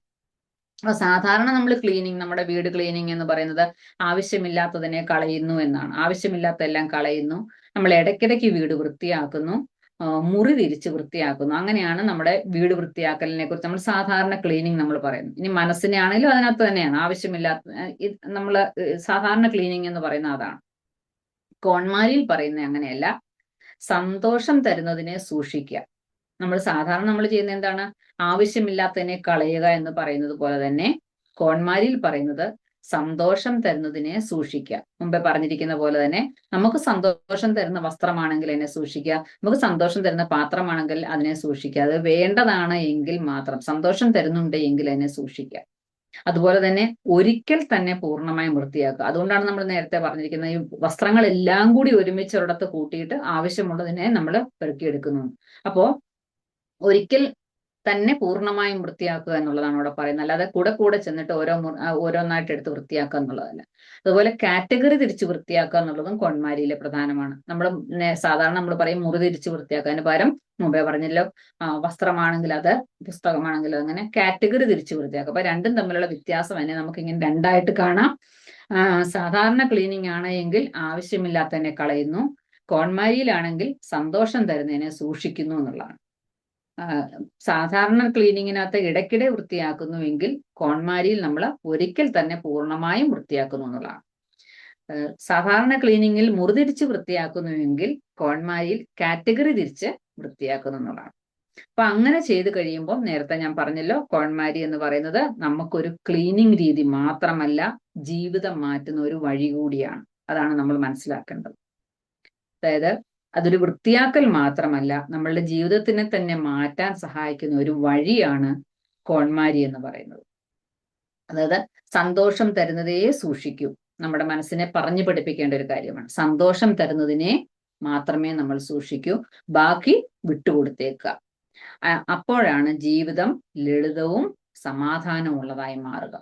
അപ്പൊ സാധാരണ നമ്മൾ നമ്മുടെ വീട് ക്ലീനിങ് എന്ന് പറയുന്നത് ആവശ്യമില്ലാത്തതിനെ കളയുന്നു എന്നാണ്. ആവശ്യമില്ലാത്തതെല്ലാം കളയുന്നു, നമ്മൾ ഇടയ്ക്കിടയ്ക്ക് വീട് വൃത്തിയാക്കുന്നു, മുറി തിരിച്ച് വൃത്തിയാക്കുന്നു. അങ്ങനെയാണ് നമ്മുടെ വീട് വൃത്തിയാക്കലിനെ കുറിച്ച് നമ്മൾ സാധാരണ ക്ലീനിങ് നമ്മൾ പറയുന്നത്. ഇനി മനസ്സിനെ ആണെങ്കിലും അതിനകത്ത് തന്നെയാണ് ആവശ്യമില്ലാത്ത, നമ്മൾ സാധാരണ ക്ലീനിങ് എന്ന് പറയുന്ന അതാണ്. കോൺമാരിയിൽ പറയുന്നത് അങ്ങനെയല്ല, സന്തോഷം തരുന്നതിനെ സൂക്ഷിക്കുക. നമ്മൾ ചെയ്യുന്ന എന്താണ്? ആവശ്യമില്ലാത്തതിനെ കളയുക എന്ന് പറയുന്നത് പോലെ തന്നെ കോൺമാരിയിൽ പറയുന്നത് സന്തോഷം തരുന്നതിനെ സൂക്ഷിക്കുക. മുമ്പേ പറഞ്ഞിരിക്കുന്ന പോലെ തന്നെ, നമുക്ക് സന്തോഷം തരുന്ന വസ്ത്രമാണെങ്കിൽ അതിനെ സൂക്ഷിക്കുക, നമുക്ക് സന്തോഷം തരുന്ന പാത്രമാണെങ്കിൽ അതിനെ സൂക്ഷിക്കുക. അത് വേണ്ടതാണ് എങ്കിൽ മാത്രം, സന്തോഷം തരുന്നുണ്ട് എങ്കിൽ അതിനെ സൂക്ഷിക്കുക. അതുപോലെ തന്നെ ഒരിക്കൽ തന്നെ പൂർണ്ണമായും വൃത്തിയാക്കുക. അതുകൊണ്ടാണ് നമ്മൾ നേരത്തെ പറഞ്ഞിരിക്കുന്നത്, ഈ വസ്ത്രങ്ങളെല്ലാം കൂടി ഒരുമിച്ച് ഒരിടത്ത് കൂട്ടിയിട്ട് ആവശ്യമുള്ളതിനെ നമ്മൾ പെറുക്കിയെടുക്കുന്നു. അപ്പോ ഒരിക്കൽ തന്നെ പൂർണ്ണമായും വൃത്തിയാക്കുക എന്നുള്ളതാണ് അവിടെ പറയുന്നത്. അല്ലാതെ കൂടെ ചെന്നിട്ട് ഓരോന്നായിട്ട് എടുത്ത് വൃത്തിയാക്കുക എന്നുള്ളതല്ല. അതുപോലെ കാറ്റഗറി തിരിച്ച് വൃത്തിയാക്കുക എന്നുള്ളതും കോൺമാരിയിലെ പ്രധാനമാണ്. സാധാരണ നമ്മൾ പറയും മുറി തിരിച്ച് വൃത്തിയാക്കുക, അതിന് പകരം മുമ്പേ പറഞ്ഞല്ലോ, വസ്ത്രമാണെങ്കിൽ അത്, പുസ്തകമാണെങ്കിൽ അങ്ങനെ കാറ്റഗറി തിരിച്ച് വൃത്തിയാക്കുക. അപ്പൊ രണ്ടും തമ്മിലുള്ള വ്യത്യാസം തന്നെ നമുക്ക് ഇങ്ങനെ രണ്ടായിട്ട് കാണാം. സാധാരണ ക്ലീനിങ് ആണ് എങ്കിൽ ആവശ്യമില്ലാത്തതിനെ കളയുന്നു, കോൺമാരിയിലാണെങ്കിൽ സന്തോഷം തരുന്നതിനെ സൂക്ഷിക്കുന്നു എന്നുള്ളതാണ്. സാധാരണ ക്ലീനിങ്ങിനകത്ത് ഇടയ്ക്കിടെ വൃത്തിയാക്കുന്നുവെങ്കിൽ കോൺമാരിയിൽ നമ്മൾ ഒരിക്കൽ തന്നെ പൂർണ്ണമായും വൃത്തിയാക്കുന്നു എന്നുള്ളതാണ്. സാധാരണ ക്ലീനിങ്ങിൽ മുറിതിരിച്ച് വൃത്തിയാക്കുന്നുവെങ്കിൽ കോൺമാരിയിൽ കാറ്റഗറി തിരിച്ച് വൃത്തിയാക്കുന്നു എന്നുള്ളതാണ്. അപ്പൊ അങ്ങനെ ചെയ്ത് കഴിയുമ്പോൾ, നേരത്തെ ഞാൻ പറഞ്ഞല്ലോ, കോൺമാരി എന്ന് പറയുന്നത് നമുക്കൊരു ക്ലീനിങ് രീതി മാത്രമല്ല, ജീവിതം മാറ്റുന്ന ഒരു വഴി കൂടിയാണ്. അതാണ് നമ്മൾ മനസ്സിലാക്കേണ്ടത്. അതായത് അതൊരു വൃത്തിയാക്കൽ മാത്രമല്ല, നമ്മളുടെ ജീവിതത്തിനെ തന്നെ മാറ്റാൻ സഹായിക്കുന്ന ഒരു വഴിയാണ് കോൺമാരി എന്ന് പറയുന്നത്. അതായത് സന്തോഷം തരുന്നതേ സൂക്ഷിക്കൂ. നമ്മുടെ മനസ്സിനെ പറഞ്ഞു പഠിപ്പിക്കേണ്ട ഒരു കാര്യമാണ്. സന്തോഷം തരുന്നതിനെ മാത്രമേ നമ്മൾ സൂക്ഷിക്കൂ, ബാക്കി വിട്ടുകൊടുത്തേക്കുക. അപ്പോഴാണ് ജീവിതം ലളിതവും സമാധാനമുള്ളതായി മാറുക.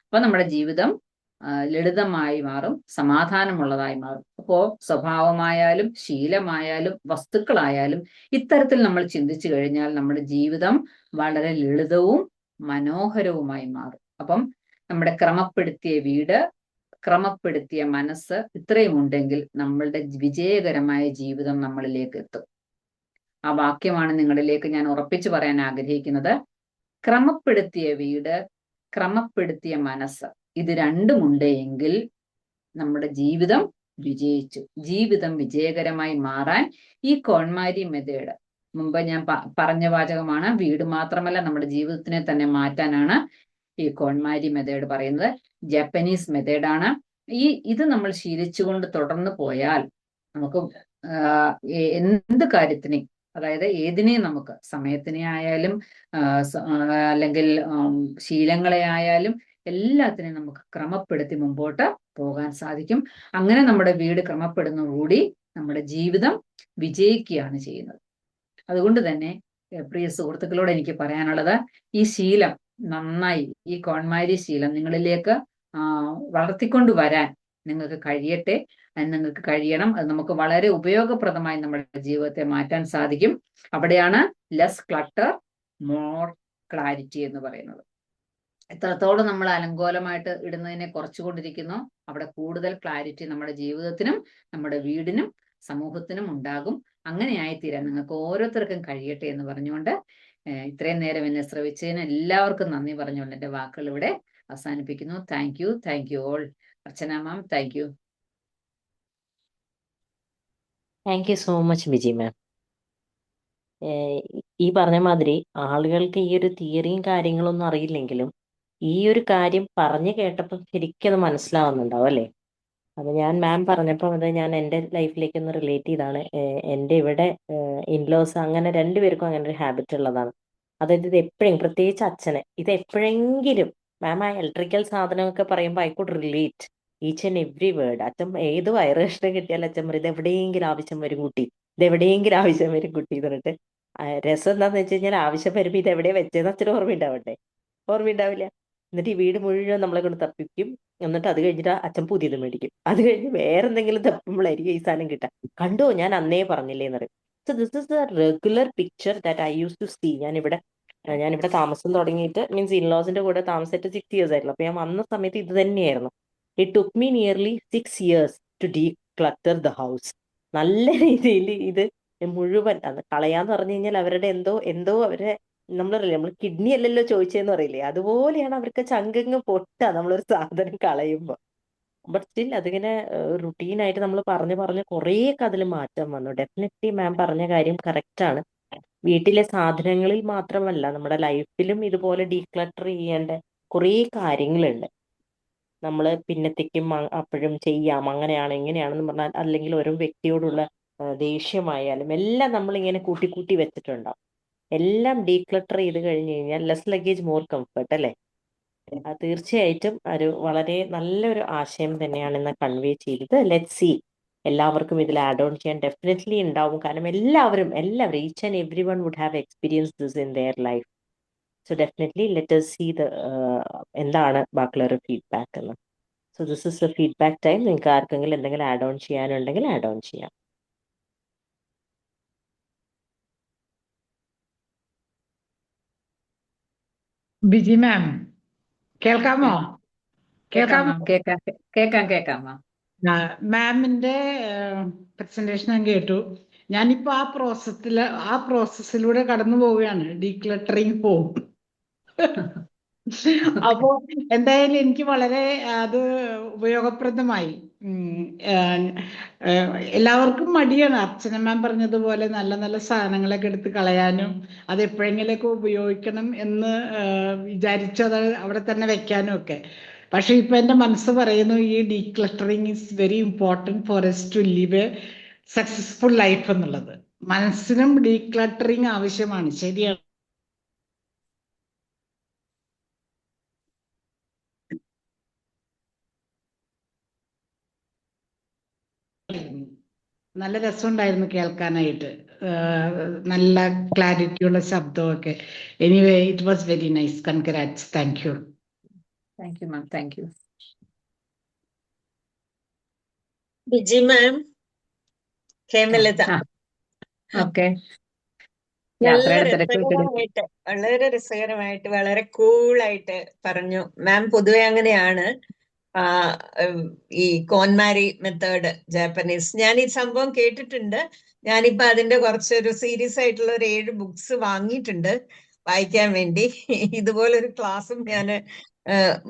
അപ്പൊ നമ്മുടെ ജീവിതം ലളിതമായി മാറും, സമാധാനമുള്ളതായി മാറും. അപ്പോ സ്വഭാവമായാലും ശീലമായാലും വസ്തുക്കളായാലും ഇത്തരത്തിൽ നമ്മൾ ചിന്തിച്ചു കഴിഞ്ഞാൽ നമ്മുടെ ജീവിതം വളരെ ലളിതവും മനോഹരവുമായി മാറും. അപ്പം നമ്മുടെ ക്രമപ്പെടുത്തിയ വീട്, ക്രമപ്പെടുത്തിയ മനസ്സ് ഇത്രയും ഉണ്ടെങ്കിൽ നമ്മളുടെ വിജയകരമായ ജീവിതം നമ്മളിലേക്ക് എത്തും. ആ വാക്യമാണ് നിങ്ങളിലേക്ക് ഞാൻ ഉറപ്പിച്ചു പറയാൻ ആഗ്രഹിക്കുന്നത്. ക്രമപ്പെടുത്തിയ വീട്, ക്രമപ്പെടുത്തിയ മനസ്സ്, ഇത് രണ്ടുമുണ്ട് എങ്കിൽ നമ്മുടെ ജീവിതം വിജയിച്ചു. ജീവിതം വിജയകരമായി മാറാൻ ഈ കോൺമാരി മെത്തേഡ്, മുമ്പ് ഞാൻ പറഞ്ഞ വാചകമാണ്, വീട് മാത്രമല്ല നമ്മുടെ ജീവിതത്തിനെ തന്നെ മാറ്റാനാണ് ഈ കോൺമാരി മെത്തേഡ് പറയുന്നത്. ജാപ്പനീസ് മെത്തേഡാണ്. ഇത് നമ്മൾ ശീലിച്ചുകൊണ്ട് തുടർന്ന് പോയാൽ നമുക്ക് എന്ത് കാര്യത്തിനെയും, അതായത് ഏതിനെയും, നമുക്ക് സമയത്തിനെ ആയാലും അല്ലെങ്കിൽ ശീലങ്ങളെ ആയാലും എല്ലാത്തിനെയും നമുക്ക് ക്രമപ്പെടുത്തി മുമ്പോട്ട് പോകാൻ സാധിക്കും. അങ്ങനെ നമ്മുടെ വീട് ക്രമപ്പെടുന്നതോടുകൂടി നമ്മുടെ ജീവിതം വിജയിക്കുകയാണ് ചെയ്യുന്നത്. അതുകൊണ്ട് തന്നെ പ്രിയ സുഹൃത്തുക്കളോട് എനിക്ക് പറയാനുള്ളത്, ഈ ശീലം നന്നായി, ഈ കോൺമാരി ശീലം നിങ്ങളിലേക്ക് വളർത്തിക്കൊണ്ട് വരാൻ നിങ്ങൾക്ക് കഴിയട്ടെ. അത് നിങ്ങൾക്ക് കഴിയണം. അത് നമുക്ക് വളരെ ഉപയോഗപ്രദമായി നമ്മുടെ ജീവിതത്തെ മാറ്റാൻ സാധിക്കും. അവിടെയാണ് ലെസ് ക്ലട്ടർ മോർ ക്ലാരിറ്റി എന്ന് പറയുന്നത്. എത്രത്തോളം നമ്മൾ അലങ്കോലമായിട്ട് ഇടുന്നതിനെ കുറച്ചുകൊണ്ടിരിക്കുന്നോ അവിടെ കൂടുതൽ ക്ലാരിറ്റി നമ്മുടെ ജീവിതത്തിനും നമ്മുടെ വീടിനും സമൂഹത്തിനും ഉണ്ടാകും. അങ്ങനെയായി തീരാൻ നിങ്ങൾക്ക് ഓരോരുത്തർക്കും കഴിയട്ടെ എന്ന് പറഞ്ഞുകൊണ്ട് ഇത്രയും നേരം എന്നെ ശ്രവിച്ചതിന് എല്ലാവർക്കും നന്ദി പറഞ്ഞുകൊണ്ട് എൻ്റെ വാക്കുകൾ ഇവിടെ അവസാനിപ്പിക്കുന്നു. Thank you all. Archana ma'am, thank you. Thank you so much Biji ma'am. ഈ പറഞ്ഞ മാതിരി ആളുകൾക്ക് ഈ ഒരു തിയറിയും കാര്യങ്ങളൊന്നും അറിയില്ലെങ്കിലും ഈ ഒരു കാര്യം പറഞ്ഞു കേട്ടപ്പോൾ ശരിക്കും അത് മനസ്സിലാവുന്നുണ്ടാവും അല്ലേ? അത് ഞാൻ മാം പറഞ്ഞപ്പോൾ അത് ഞാൻ എൻ്റെ ലൈഫിലേക്ക് ഒന്ന് റിലേറ്റ് ചെയ്താണ്. എൻ്റെ ഇവിടെ ഇൻലോസ് അങ്ങനെ രണ്ടുപേർക്കും അങ്ങനെ ഒരു ഹാബിറ്റ് ഉള്ളതാണ്. അതായത് ഇത് എപ്പോഴും, പ്രത്യേകിച്ച് അച്ഛന്, ഇത് എപ്പോഴെങ്കിലും മാം ആ ഇലക്ട്രിക്കൽ സാധനമൊക്കെ പറയുമ്പോൾ I could relate each and every word. അച്ഛൻ ഏത് വയറ് കഷ്ണം കിട്ടിയാലും അച്ഛൻ പറയും ഇത് എവിടെയെങ്കിലും ആവശ്യം വരും കുട്ടി, ഇത് എവിടെയെങ്കിലും ആവശ്യം വരും കുട്ടി എന്ന് പറഞ്ഞിട്ട്. രസം എന്താണെന്ന് വെച്ച് കഴിഞ്ഞാൽ ആവശ്യം വരുമ്പോൾ ഇത് എവിടെയാണ് വെച്ചതെന്ന് അച്ഛന് ഓർമ്മയുണ്ടാവട്ടെ? ഓർമ്മയുണ്ടാവില്ല. എന്നിട്ട് ഈ വീട് മുഴുവൻ നമ്മളെ കൊണ്ട് തപ്പിക്കും. എന്നിട്ട് അത് കഴിഞ്ഞിട്ട് അച്ഛൻ പുതിയത് മേടിക്കും. അത് കഴിഞ്ഞ് വേറെ എന്തെങ്കിലും തപ്പുമ്പോഴായിരിക്കും ഈ സാധനം കിട്ടുക. കണ്ടോ, ഞാൻ അന്നേ പറഞ്ഞില്ലേ എന്ന് പറയും. So this is the regular picture that I use to see. ഞാനിവിടെ താമസം തുടങ്ങിയിട്ട് മീൻസ് ഇൻലോസിന്റെ കൂടെ താമസിച്ചിട്ട് 6 years ആയിട്ടുള്ളൂ. അപ്പൊ ഞാൻ വന്ന സമയത്ത് ഇത് തന്നെയായിരുന്നു. It took me nearly 6 years to declutter the house. നല്ല രീതിയിൽ ഇത് മുഴുവൻ അത് കളയാന്ന് പറഞ്ഞു കഴിഞ്ഞാൽ അവരുടെ എന്തോ അവരെ നമ്മൾ കിഡ്നി അല്ലല്ലോ ചോദിച്ചതെന്ന് പറയില്ലേ, അതുപോലെയാണ് അവർക്ക് ചങ്കങ്ങ് പൊട്ടുക നമ്മളൊരു സാധനം കളയുമ്പോൾ. ബട്ട് സ്റ്റിൽ അതിങ്ങനെ റുട്ടീനായിട്ട് നമ്മൾ പറഞ്ഞ് കുറേയൊക്കെ അതിൽ മാറ്റം വന്നു. ഡെഫിനറ്റ്ലി മാം പറഞ്ഞ കാര്യം കറക്റ്റാണ്. വീട്ടിലെ സാധനങ്ങളിൽ മാത്രമല്ല നമ്മുടെ ലൈഫിലും ഇതുപോലെ ഡീക്ലട്ടർ ചെയ്യേണ്ട കുറേ കാര്യങ്ങളുണ്ട്. നമ്മൾ പിന്നത്തേക്കും അപ്പോഴും ചെയ്യാം, അങ്ങനെയാണ് ഇങ്ങനെയാണെന്ന് പറഞ്ഞാൽ, അല്ലെങ്കിൽ ഓരോ വ്യക്തിയോടുള്ള ദേഷ്യമായാലും എല്ലാം നമ്മളിങ്ങനെ കൂട്ടി വെച്ചിട്ടുണ്ടാവും. എല്ലാം ഡീക്ലട്ടർ ചെയ്ത് കഴിഞ്ഞ് കഴിഞ്ഞാൽ ലെസ് ലഗേജ് മോർ കംഫർട്ട് അല്ലേ? അത് തീർച്ചയായിട്ടും ഒരു വളരെ നല്ലൊരു ആശയം തന്നെയാണ് ഇന്ന് കൺവേ ചെയ്തത്. ലെറ്റ് സി, എല്ലാവർക്കും ഇതിൽ ആഡ് ഓൺ ചെയ്യാൻ ഡെഫിനറ്റ്ലി ഉണ്ടാവും. കാരണം എല്ലാവരും each and every one would have experience this in their life. So definitely let us see എന്താണ് ബാക്കിയുള്ളൊരു ഫീഡ്ബാക്ക് എന്ന്. So this is a feedback time. നിങ്ങൾക്ക് ആർക്കെങ്കിലും എന്തെങ്കിലും ആഡ് ഓൺ ചെയ്യാനുണ്ടെങ്കിൽ ആഡ് ഓൺ ചെയ്യാം. ബിജി മാം കേൾക്കാമോ? കേൾക്കാം മാം. മാമിന്റെ പ്രസന്റേഷൻ ഞാൻ കേട്ടു. ഞാനിപ്പോ ആ പ്രോസസ്സിലൂടെ കടന്നു പോവുകയാണ്. ഡീക്ലട്ടറിങ് പോവും. അപ്പോ എന്തായാലും എനിക്ക് വളരെ അത് ഉപയോഗപ്രദമായി. എല്ലാവർക്കും മടിയാണ് അച്ഛനമ്മ പറഞ്ഞതുപോലെ നല്ല നല്ല സാധനങ്ങളൊക്കെ എടുത്ത് കളയാനും അത് എപ്പോഴെങ്കിലൊക്കെ ഉപയോഗിക്കണം എന്ന് വിചാരിച്ചത് അവിടെ തന്നെ വെക്കാനും ഒക്കെ. പക്ഷെ ഇപ്പൊ എന്റെ മനസ്സ് പറയുന്നു ഈ decluttering is very important for us to live a successful life എന്നുള്ളത്. മനസ്സിനും ഡീക്ലട്ടറിങ് ആവശ്യമാണ്. ശരിയാണ്. നല്ല രസമുണ്ടായിരുന്നു കേൾക്കാനായിട്ട്. നല്ല ക്ലാരിറ്റിയുള്ള ശബ്ദമൊക്കെ. Anyway it was very nice. Congrats. Thank you. Thank you ma'am. Thank you. Biji ma'am, Hemalatha. ആ ഓക്കെ. നല്ല യാത്രയുടെ തിരക്കൊക്കെ വളരെ രസകരമായിട്ട് വളരെ കൂളായിട്ട് പറഞ്ഞു. മാം പൊതുവെ അങ്ങനെയാണ്. ആ, ഈ കോൺമാരി മെത്തേഡ് ജാപ്പനീസ്, ഞാൻ ഈ സംഭവം കേട്ടിട്ടുണ്ട്. ഞാനിപ്പോ അതിന്റെ കുറച്ചൊരു സീരിയസ് ആയിട്ടുള്ള ഒരു 7 ബുക്സ് വാങ്ങിയിട്ടുണ്ട് വായിക്കാൻ വേണ്ടി. ഇതുപോലൊരു ക്ലാസ്സും ഞാൻ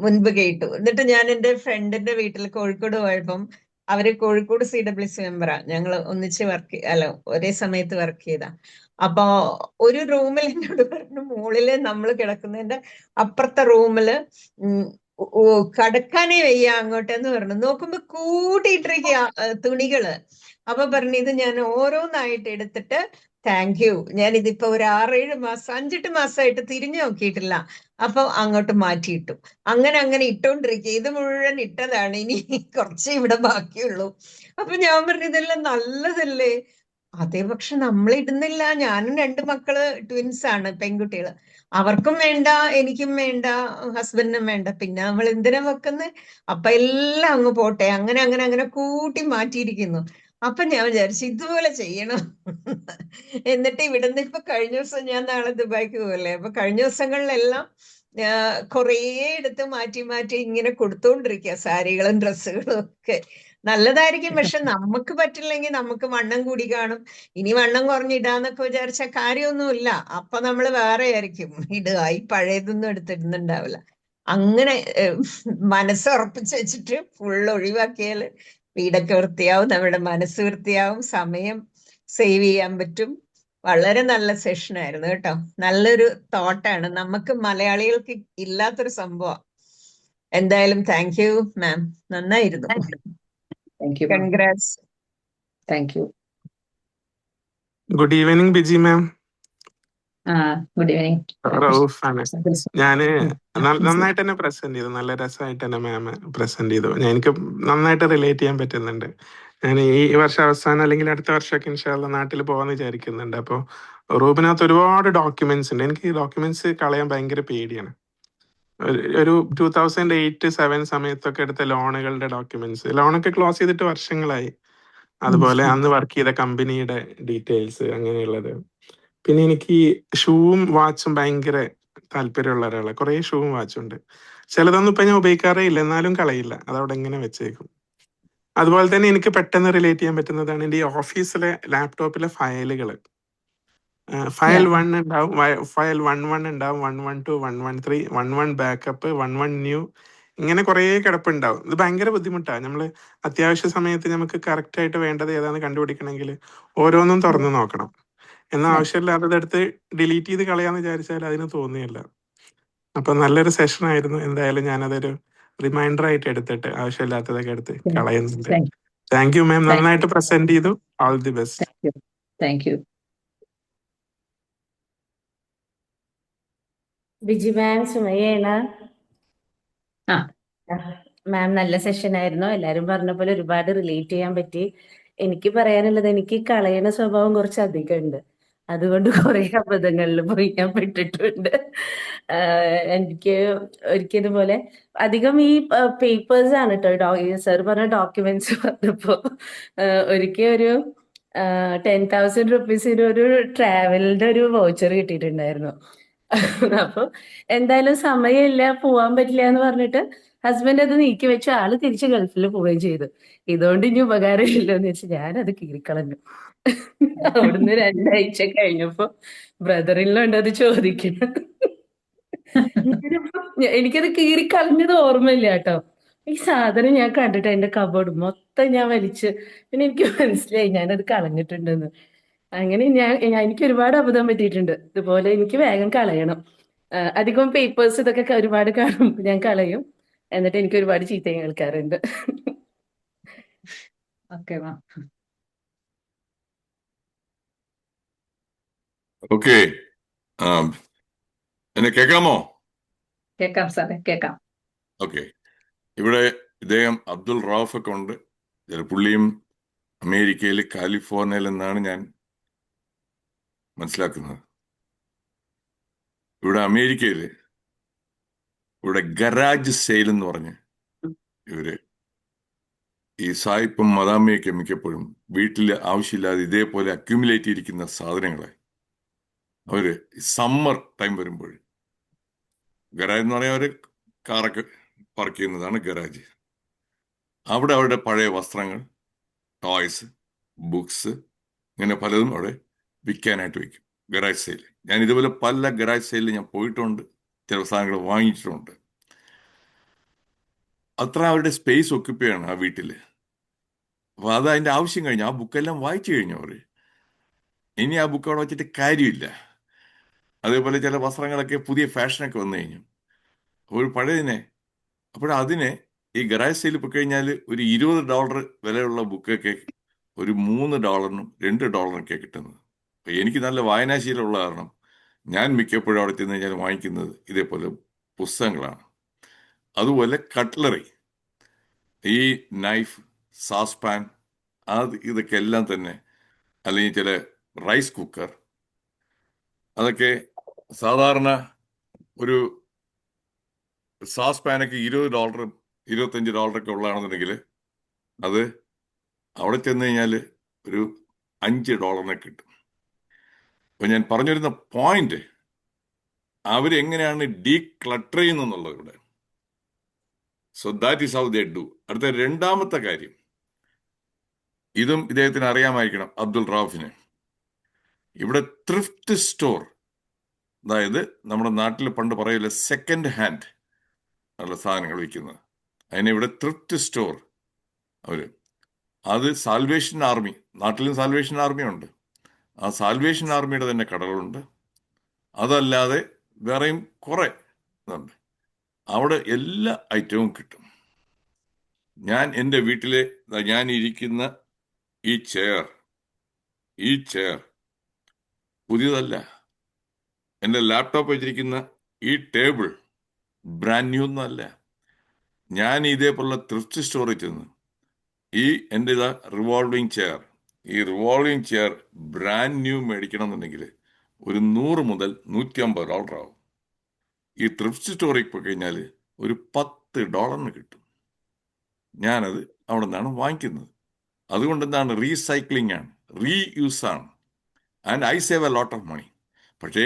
മുൻപ് കേട്ടു. എന്നിട്ട് ഞാൻ എൻ്റെ ഫ്രണ്ടിന്റെ വീട്ടിൽ കോഴിക്കോട് പോയപ്പം, അവര് കോഴിക്കോട് CWC മെമ്പറാ, ഞങ്ങൾ ഒന്നിച്ച് ഒരേ സമയത്ത് വർക്ക് ചെയ്താ. അപ്പൊ ഒരു റൂമിൽ എന്നോട് പറഞ്ഞു, മുകളില് നമ്മൾ കിടക്കുന്നതിന്റെ അപ്പുറത്തെ റൂമില് കടക്കാനേ വയ്യ അങ്ങോട്ടെന്ന് പറഞ്ഞു. നോക്കുമ്പോ കൂട്ടിയിട്ടിരിക്കുക തുണികള്. അപ്പൊ പറഞ്ഞു, ഇത് ഞാൻ ഓരോന്നായിട്ട് എടുത്തിട്ട് താങ്ക് യു, ഞാൻ ഇതിപ്പോ ഒരു 6-7 മാസം 5-8 മാസമായിട്ട് തിരിഞ്ഞു നോക്കിയിട്ടില്ല. അപ്പൊ അങ്ങോട്ട് മാറ്റിയിട്ടു. അങ്ങനെ അങ്ങനെ ഇട്ടോണ്ടിരിക്കുക. ഇത് മുഴുവൻ ഇട്ടതാണ്, ഇനി കുറച്ച് ഇവിടെ ബാക്കിയുള്ളൂ. അപ്പൊ ഞാൻ പറഞ്ഞു, ഇതെല്ലാം നല്ലതല്ലേ? അതേ, പക്ഷെ നമ്മൾ ഇടുന്നില്ല. ഞാനും 2 മക്കള് ട്വിൻസ് ആണ്, പെൺകുട്ടികള്. അവർക്കും വേണ്ട, എനിക്കും വേണ്ട, ഹസ്ബൻഡിനും വേണ്ട. പിന്നെ നമ്മൾ എന്തിനാ വെക്കുന്നത്? അപ്പൊ എല്ലാം അങ്ങ് പോട്ടെ. അങ്ങനെ അങ്ങനെ അങ്ങനെ കൂട്ടി മാറ്റിയിരിക്കുന്നു. അപ്പൊ ഞാൻ വിചാരിച്ചു ഇതുപോലെ ചെയ്യണം. എന്നിട്ട് ഇവിടുന്ന് ഇപ്പൊ കഴിഞ്ഞ ദിവസം, ഞാൻ നാളെ ദുബായിക്ക് പോകല്ലേ, അപ്പൊ കഴിഞ്ഞ ദിവസങ്ങളിലെല്ലാം കുറേ എടുത്ത് മാറ്റി മാറ്റി ഇങ്ങനെ കൊടുത്തോണ്ടിരിക്കുക, സാരികളും ഡ്രസ്സുകളും ഒക്കെ. നല്ലതായിരിക്കും, പക്ഷെ നമുക്ക് പറ്റില്ലെങ്കിൽ നമുക്ക് വണ്ണം കൂടി കാണും. ഇനി വണ്ണം കുറഞ്ഞിടാന്നൊക്കെ വിചാരിച്ച കാര്യമൊന്നുമില്ല. അപ്പൊ നമ്മൾ വേറെ ആയിരിക്കും ഇടുക, ഈ പഴയതൊന്നും എടുത്തിടുന്നുണ്ടാവില്ല. അങ്ങനെ മനസ്സുറപ്പിച്ച് വെച്ചിട്ട് ഫുൾ ഒഴിവാക്കിയാല് വീടൊക്കെ വൃത്തിയാവും, നമ്മുടെ മനസ്സ് വൃത്തിയാവും, സമയം സേവ് ചെയ്യാൻ പറ്റും. വളരെ നല്ല സെഷൻ ആയിരുന്നു കേട്ടോ. നല്ലൊരു തോട്ടാണ്, നമുക്ക് മലയാളികൾക്ക് ഇല്ലാത്തൊരു സംഭവം. എന്തായാലും താങ്ക് യു മാം, നന്നായിരുന്നു. Thank you. Congrats. Thank you. Good evening Biji ma'am. Good evening. Rauf ആണ്. ഞാന് നന്നായിട്ട് തന്നെ പ്രസന്റ് ചെയ്തു, നല്ല രസമായിട്ട് തന്നെ മാം പ്രസന്റ് ചെയ്തു. എനിക്ക് നന്നായിട്ട് റിലേറ്റ് ചെയ്യാൻ പറ്റുന്നുണ്ട്. ഞാൻ ഈ വർഷം അവസാനം അല്ലെങ്കിൽ അടുത്ത വർഷമൊക്കെ ഇൻഷാല്ല നാട്ടിൽ പോകാന്ന് വിചാരിക്കുന്നുണ്ട്. അപ്പോൾ റൂമിനകത്ത് ഒരുപാട് ഡോക്യുമെന്റ്സ് ഉണ്ട്. എനിക്ക് ഈ ഡോക്യുമെന്റ്സ് കളയാൻ ഭയങ്കര പേടിയാണ്. ഒരു 2008-07 സമയത്തൊക്കെ എടുത്ത ലോണുകളുടെ ഡോക്യുമെന്റ്സ്, ലോണൊക്കെ ക്ലോസ് ചെയ്തിട്ട് വർഷങ്ങളായി. അതുപോലെ അന്ന് വർക്ക് ചെയ്ത കമ്പനിയുടെ ഡീറ്റെയിൽസ്, അങ്ങനെയുള്ളത്. പിന്നെ എനിക്ക് ഷൂവും വാച്ചും ഭയങ്കര താല്പര്യമുള്ള ഒരാളാണ്. കുറേ ഷൂവും വാച്ചും ഉണ്ട്. ചിലതൊന്നും ഇപ്പൊ ഞാൻ ഉപയോഗിക്കാറേ ഇല്ല, എന്നാലും കളയില്ല, അതവിടെ ഇങ്ങനെ വെച്ചേക്കും. അതുപോലെ തന്നെ എനിക്ക് പെട്ടെന്ന് റിലേറ്റ് ചെയ്യാൻ പറ്റുന്നതാണ് എൻ്റെ ഈ ഓഫീസിലെ ലാപ്ടോപ്പിലെ ഫയലുകൾ. ഫയൽ 1 ഉണ്ടാവും, ഫയൽ 11 ഉണ്ടാവും, 112, 113, 11 ബാക്കപ്പ്, 11 ന്യൂ, ഇങ്ങനെ കുറേ കിടപ്പുണ്ടാവും. ഇത് ഭയങ്കര ബുദ്ധിമുട്ടാണ്. നമ്മൾ അത്യാവശ്യ സമയത്ത് നമുക്ക് കറക്റ്റ് ആയിട്ട് വേണ്ടത് ഏതാണെന്ന് കണ്ടുപിടിക്കണമെങ്കിൽ ഓരോന്നും തുറന്നു നോക്കണം. എന്നാൽ ആവശ്യമില്ലാത്തത് എടുത്ത് ഡിലീറ്റ് ചെയ്ത് കളയാന്ന് വിചാരിച്ചാൽ അതിന് തോന്നുകയില്ല. അപ്പൊ നല്ലൊരു സെഷൻ ആയിരുന്നു. എന്തായാലും ഞാനതൊരു റിമൈൻഡർ ആയിട്ട് എടുത്തിട്ട് ആവശ്യമില്ലാത്തതൊക്കെ എടുത്ത് കളയുന്നുണ്ട്. താങ്ക് യു മാം, നന്നായിട്ട് പ്രസന്റ് ചെയ്തു. All the best. Thank you. Biji ma'am, സുമയ്യാണ്. ആ. മാം നല്ല സെഷൻ ആയിരുന്നു. എല്ലാരും പറഞ്ഞ പോലെ ഒരുപാട് റിലേറ്റ് ചെയ്യാൻ പറ്റി. എനിക്ക് പറയാനുള്ളത്, എനിക്ക് കളയണ സ്വഭാവം കുറച്ച് അധികം ഉണ്ട്. അതുകൊണ്ട് കുറെ അബദ്ധങ്ങളിൽ പോയി ഞാൻ പെട്ടിട്ടുണ്ട്. എനിക്ക് ഒരിക്കൽ ഇതുപോലെ അധികം ഈ പേപ്പേഴ്സ് ആണ് കേട്ടോ. സർ പറഞ്ഞ ഡോക്യുമെന്റ്സ് പറഞ്ഞപ്പോ ഒരിക്കൽ ഒരു 10,000 റുപ്പീസിന് ഒരു ട്രാവലിന്റെ ഒരു വൗച്ചർ കിട്ടിയിട്ടുണ്ടായിരുന്നു. അപ്പൊ എന്തായാലും സമയമില്ല, പോവാൻ പറ്റില്ല എന്ന് പറഞ്ഞിട്ട് ഹസ്ബൻഡ് അത് നീക്കി വെച്ച് ആള് തിരിച്ച് ഗൾഫിൽ പോവുകയും ചെയ്തു. ഇതുകൊണ്ട് ഇനി ഉപകാരമില്ലല്ലോ എന്ന് വെച്ച് ഞാനത് കീറിക്കളഞ്ഞു. അവിടുന്ന് 2 ആഴ്ച കഴിഞ്ഞപ്പോ ബ്രദറിലോ ഉണ്ട് അത് ചോദിക്കണം. എനിക്കത് കീറിക്കളഞ്ഞത് ഓർമ്മയില്ല കേട്ടോ. ഈ സാധനം ഞാൻ കണ്ടിട്ട് എന്റെ കബോർഡ് മൊത്തം ഞാൻ വലിച്ച്, പിന്നെ എനിക്ക് മനസ്സിലായി ഞാനത് കളഞ്ഞിട്ടുണ്ടെന്ന്. അങ്ങനെ എനിക്ക് ഒരുപാട് അബദ്ധം പറ്റിയിട്ടുണ്ട്. ഇതുപോലെ എനിക്ക് വേഗം കളയണം. അധികം പേപ്പേഴ്സ് ഇതൊക്കെ ഒരുപാട് കാണുമ്പോൾ ഞാൻ കളയും. എന്നിട്ട് എനിക്ക് ഒരുപാട് ചീത്തയും കേൾക്കാറുണ്ട്. Okay ma'am. ഓക്കെ, എന്നെ കേൾക്കാമോ? കേൾക്കാം സാറേ, കേൾക്കാം. ഓക്കെ, ഇവിടെ ഇദ്ദേഹം അബ്ദുൾ റൌഫ് ഒക്കെ ഉണ്ട്. പുള്ളിയും അമേരിക്കയിൽ കാലിഫോർണിയയിൽ എന്നാണ് ഞാൻ മനസ്സിലാക്കുന്നത്. ഇവിടെ അമേരിക്കയിൽ ഇവിടെ ഗരാജ് സെയിൽ എന്ന് പറഞ്ഞ് ഇവര് ഈ സായിപ്പും മദാമ്മയൊക്കെ മിക്കപ്പോഴും വീട്ടിൽ ആവശ്യമില്ലാതെ ഇതേപോലെ അക്യുമുലേറ്റ് ചെയ്തിരിക്കുന്ന സാധനങ്ങളെ അവര് സമ്മർ ടൈം വരുമ്പോൾ, ഗരാജ് എന്ന് പറയാൻ അവര് കാറൊക്കെ പാർക്ക് ചെയ്യുന്നതാണ് ഗരാജ്. അവിടെ അവരുടെ പഴയ വസ്ത്രങ്ങൾ, ടോയ്സ്, ബുക്സ്, ഇങ്ങനെ പലതും അവിടെ വിൽക്കാനായിട്ട് വയ്ക്കും. Garage sale. ഞാൻ ഇതുപോലെ പല ഗരാജ് സെയിലിൽ ഞാൻ പോയിട്ടുണ്ട്, ചില സാധനങ്ങൾ വാങ്ങിച്ചിട്ടുണ്ട്. അത്ര അവരുടെ സ്പേസ് ഒക്യുപ്പൈ ആണ് ആ വീട്ടില്. അപ്പൊ അത് അതിന്റെ ആവശ്യം കഴിഞ്ഞു. ആ ബുക്കെല്ലാം വായിച്ചു കഴിഞ്ഞു അവര്. ഇനി ആ ബുക്ക് അവിടെ വെച്ചിട്ട് കാര്യമില്ല. അതേപോലെ ചില വസ്ത്രങ്ങളൊക്കെ പുതിയ ഫാഷനൊക്കെ വന്നു കഴിഞ്ഞു. ഒരു പഴയതിനെ അപ്പോഴതിനെ ഈ ഗരാജ് സെയിൽ പോയി കഴിഞ്ഞാൽ ഒരു $20 വിലയുള്ള ബുക്കൊക്കെ ഒരു $3 $2 കിട്ടുന്നത്. അപ്പൊ എനിക്ക് നല്ല വായനാശീലമുള്ള കാരണം ഞാൻ മിക്കപ്പോഴും അവിടെ ചെന്ന് കഴിഞ്ഞാൽ വാങ്ങിക്കുന്നത് ഇതേപോലെ പുസ്തകങ്ങളാണ്. അതുപോലെ കട്ട്ലറി, ഈ നൈഫ്, സാസ് പാൻ, ഇതൊക്കെ എല്ലാം തന്നെ, അല്ലെങ്കിൽ ചില റൈസ് കുക്കർ, അതൊക്കെ സാധാരണ ഒരു സാസ് പാനൊക്കെ $20 $25 ഉള്ളതാണെന്നുണ്ടെങ്കിൽ അത് അവിടെ ചെന്ന് കഴിഞ്ഞാൽ ഒരു $5 കിട്ടും. അപ്പൊ ഞാൻ പറഞ്ഞു വരുന്ന പോയിന്റ്, അവരെങ്ങനെയാണ് ഡീക്ലട്ടർ ചെയ്യുന്നുള്ളത് ഇവിടെ. So that is how they do. അടുത്ത രണ്ടാമത്തെ കാര്യം, ഇതും ഇദ്ദേഹത്തിന് അറിയാമായിരിക്കണം, അബ്ദുൾ റാഫിന്. ഇവിടെ ത്രിഫ്റ്റ് സ്റ്റോർ, അതായത് നമ്മുടെ നാട്ടിൽ പണ്ട് പറയില്ല സെക്കൻഡ് ഹാൻഡ് ഉള്ള സാധനങ്ങൾ വിൽക്കുന്നത്, അതിനെ ഇവിടെ ത്രിഫ്റ്റ് സ്റ്റോർ അവര്. അത് സാൽവേഷൻ ആർമി, നാട്ടിലും സാൽവേഷൻ ആർമി ഉണ്ട്. ആ സാൽവേഷൻ ആർമിയുടെ തന്നെ കടകളുണ്ട്. അതല്ലാതെ വേറെയും കുറെ ഇതുണ്ട്. അവിടെ എല്ലാ ഐറ്റവും കിട്ടും. ഞാൻ എൻ്റെ വീട്ടിലെ ഞാൻ ഇരിക്കുന്ന ഈ ചെയർ പുതിയതല്ല. എൻ്റെ ലാപ്ടോപ്പ് വെച്ചിരിക്കുന്ന ഈ ടേബിൾ ബ്രാൻഡ് ന്യൂ ഒന്നല്ല. ഞാൻ ഇതേപോലുള്ള ത്രിഫ്റ്റ് സ്റ്റോറിൽ ചെന്ന് എൻ്റെ ഇതാ റിവോൾവിംഗ് ചെയർ ബ്രാൻഡ് ന്യൂ മേടിക്കണം എന്നുണ്ടെങ്കിൽ ഒരു $100 മുതൽ $150 ആവും. ഈ ത്രിഫ്റ്റ് സ്റ്റോറിൽ പോയി കഴിഞ്ഞാൽ ഒരു $10 കിട്ടും. ഞാനത് അവിടെ നിന്നാണ് വാങ്ങിക്കുന്നത്. അതുകൊണ്ട് എന്താണ്, റീസൈക്ലിംഗ് ആണ്, റീയൂസ് ആണ്, and I save a lot of money. പക്ഷേ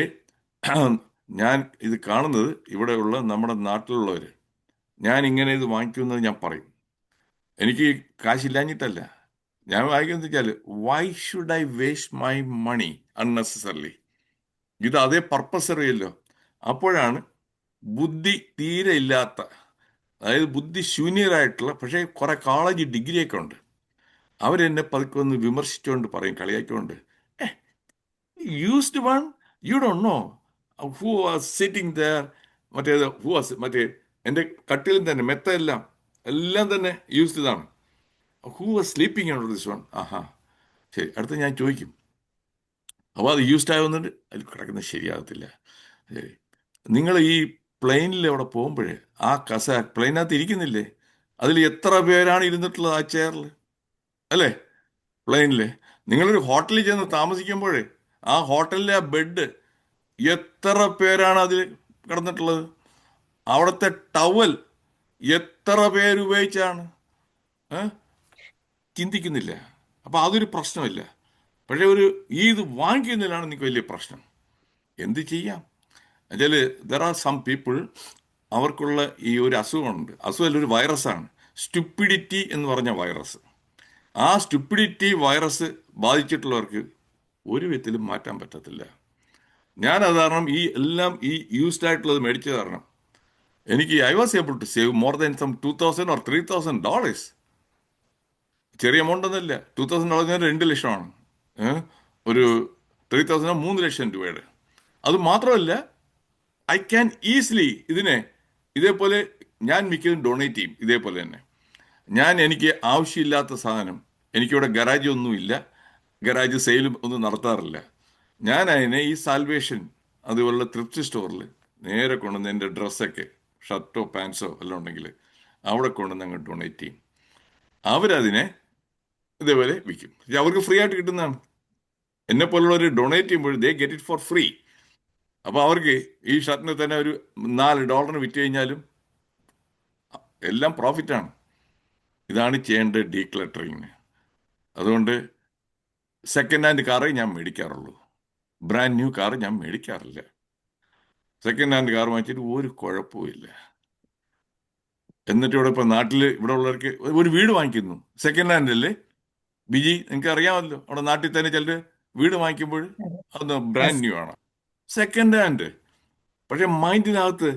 ഞാൻ ഇത് കാണുന്നത് ഇവിടെയുള്ള നമ്മുടെ നാട്ടിലുള്ളവർ, ഞാൻ ഇങ്ങനെ ഇത് വാങ്ങിക്കുമെന്ന് ഞാൻ പറയും. എനിക്ക് കാശില്ലാഞ്ഞിട്ടല്ല, ഞാൻ വാങ്ങിക്കുന്നത് വെച്ചാൽ why should I waste my money unnecessarily. ഇത് അതേ പർപ്പസ് അറിയല്ലോ. അപ്പോഴാണ് ബുദ്ധി തീരെ ഇല്ലാത്ത, അതായത് ബുദ്ധി ശൂന്യരായിട്ടുള്ള, പക്ഷേ കുറെ കോളേജ് ഡിഗ്രിയൊക്കെ ഉണ്ട്, അവരെന്നെ പതുക്കെ ഒന്ന് വിമർശിച്ചുകൊണ്ട് പറയും, കളിയാക്കിക്കൊണ്ട്, used one, you don't know who was sitting there, മറ്റേ എൻ്റെ കട്ടിലും തന്നെ മെത്തയെല്ലാം തന്നെ യൂസ്ഡ് ഇതാണ്, who was sleeping on this one. ആഹാ ശരി, അടുത്ത ഞാൻ ചോദിക്കും, അപ്പോൾ അത് യൂസ്ഡ് ആയി വന്നിട്ട് അതിൽ കിടക്കുന്നത് ശരിയാകത്തില്ല. ശരി, നിങ്ങൾ ഈ പ്ലെയിനിൽ അവിടെ പോകുമ്പോഴേ ആ പ്ലെയിനകത്ത് ഇരിക്കുന്നില്ലേ, അതിൽ എത്ര പേരാണ് ഇരുന്നിട്ടുള്ളത് ആ ചെയറിൽ, അല്ലേ? പ്ലെയിനിൽ നിങ്ങളൊരു ഹോട്ടലിൽ ചെന്ന് താമസിക്കുമ്പോഴേ ആ ഹോട്ടലിലെ ആ ബെഡ് എത്ര പേരാണ് അതിൽ കിടന്നിട്ടുള്ളത്, അവിടുത്തെ ടവൽ എത്ര പേരുപയോഗിച്ചാണ്, ചിന്തിക്കുന്നില്ല. അപ്പം അതൊരു പ്രശ്നമില്ല. പക്ഷേ ഇത് വാങ്ങിക്കുന്നതിലാണ് നിങ്ങൾക്ക് വലിയ പ്രശ്നം. എന്ത് ചെയ്യാം എന്നുവെച്ചാൽ ദർ ആർ സം പീപ്പിൾ, അവർക്കുള്ള ഈ ഒരു അസുഖമുണ്ട്. അസുഖമല്ല, ഒരു വൈറസാണ്, സ്റ്റുപ്പിഡിറ്റി എന്ന് പറഞ്ഞ വൈറസ്. ആ സ്റ്റുപ്പിഡിറ്റി വൈറസ് ബാധിച്ചിട്ടുള്ളവർക്ക് ഒരു വിധത്തിലും മാറ്റാൻ പറ്റത്തില്ല. ഞാൻ അത് കാരണം ഈ യൂസ്ഡ് ആയിട്ടുള്ളത് മേടിച്ചത് കാരണം എനിക്ക് I was able to save more than some $2,000 or $3,000. ചെറിയ എമൗണ്ട് ഒന്നുമില്ല. $2,000 2 ലക്ഷമാണ്, ഒരു 3,000 3 ലക്ഷം രൂപയുടെ. അത് മാത്രമല്ല, ഐ ക്യാൻ ഈസിലി ഇതേപോലെ ഞാൻ മിക്കതും ഡൊണേറ്റ് ചെയ്യും. ഇതേപോലെ തന്നെ എനിക്ക് ആവശ്യമില്ലാത്ത സാധനം, എനിക്കിവിടെ ഗരാജ് ഒന്നുമില്ല, ഗരാജ് സെയിലും ഒന്നും നടത്താറില്ല. ഞാൻ അതിനെ ഈ സാൽവേഷൻ അതുപോലുള്ള ത്രിഫ്റ്റ് സ്റ്റോറിൽ നേരെ കൊണ്ടുവന്ന് എൻ്റെ ഡ്രസ്സൊക്കെ, ഷർട്ടോ പാൻസോ എല്ലാം ഉണ്ടെങ്കിൽ അവിടെ കൊണ്ടുവന്ന് അങ്ങ് ഡൊണേറ്റ് ചെയ്യും. അവരതിനെ ഇതേപോലെ വിൽക്കും. അവർക്ക് ഫ്രീ ആയിട്ട് കിട്ടുന്നതാണ്. എന്നെ പോലുള്ളവർ ഡൊണേറ്റ് ചെയ്യുമ്പോൾ they get it for free. അപ്പോൾ അവർക്ക് ഈ ഷർട്ടിന് തന്നെ ഒരു $4 വിറ്റ് കഴിഞ്ഞാലും എല്ലാം പ്രോഫിറ്റാണ്. ഇതാണ് ചെയ്യേണ്ടത് ഡീക്ലട്ടറിങ്. അതുകൊണ്ട് സെക്കൻഡ് ഹാൻഡ് കാറേ ഞാൻ മേടിക്കാറുള്ളൂ, ബ്രാൻഡ് ന്യൂ കാർ ഞാൻ മേടിക്കാറില്ല. സെക്കൻഡ് ഹാൻഡ് കാർ വാങ്ങിച്ചിട്ട് ഒരു കുഴപ്പമില്ല. എന്നിട്ട് ഇവിടെ ഇപ്പം നാട്ടിൽ ഇവിടെ ഉള്ളവർക്ക് ഒരു വീട് വാങ്ങിക്കുന്നു, സെക്കൻഡ് ഹാൻഡ് അല്ലേ ബിജി, നിങ്ങൾക്ക് അറിയാമല്ലോ, അവിടെ നാട്ടിൽ തന്നെ ചിലർ വീട് വാങ്ങിക്കുമ്പോൾ അത് ബ്രാൻഡ് ന്യൂ ആണ്, സെക്കൻഡ് ഹാൻഡ്. പക്ഷെ മൈൻഡിനകത്ത്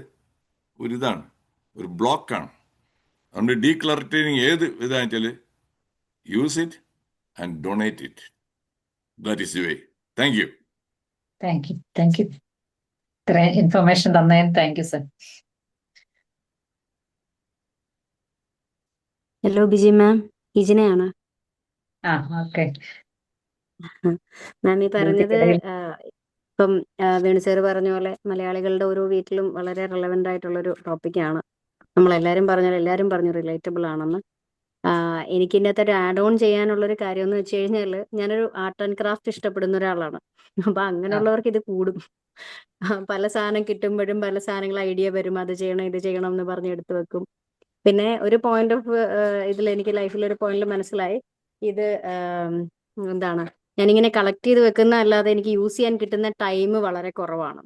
ഒരിതാണ്, ഒരു ബ്ലോക്കാണ്. അതുകൊണ്ട് ഡീക്ലറിങ് ഏത് ഇതാണെന്ന് വെച്ചാൽ use it and donate it. That is the way. Thank you. Thank you, thank you. ഇത്രയും ഇൻഫർമേഷൻ തന്നതിന് thank you sir. Hello Biji ma'am, ഇജിനയാണ്. ആ ഓക്കെ. മാം ഈ പറഞ്ഞത് ഇപ്പം വേണു സാറ് പറഞ്ഞ പോലെ മലയാളികളുടെ ഓരോ വീട്ടിലും വളരെ റെലവെന്റ് ആയിട്ടുള്ളൊരു ടോപ്പിക്കാണ്. നമ്മളെല്ലാവരും പറഞ്ഞാൽ എല്ലാവരും പറഞ്ഞു റിലേറ്റബിൾ ആണെന്ന്. എനിക്ക് ഇതിനകത്ത് ഒരു ആഡ് ഓൺ ചെയ്യാനുള്ളൊരു കാര്യം എന്ന് വെച്ച് കഴിഞ്ഞാൽ, ഞാനൊരു ആർട്ട് ആൻഡ് ക്രാഫ്റ്റ് ഇഷ്ടപ്പെടുന്ന ഒരാളാണ്. അപ്പൊ അങ്ങനെയുള്ളവർക്ക് ഇത് കൂടും. പല സാധനം കിട്ടുമ്പോഴും പല സാധനങ്ങൾ ഐഡിയ വരും, അത് ചെയ്യണം ഇത് ചെയ്യണം എന്ന് പറഞ്ഞ് എടുത്തു വെക്കും. പിന്നെ ഒരു പോയിന്റ് ഓഫ് ഇതിൽ എനിക്ക് ലൈഫിൽ ഒരു പോയിന്റിൽ മനസ്സിലായി, ഇത് എന്താണ്, ഞാനിങ്ങനെ കളക്ട് ചെയ്ത് വെക്കുന്ന അല്ലാതെ എനിക്ക് യൂസ് ചെയ്യാൻ കിട്ടുന്ന ടൈം വളരെ കുറവാണ്.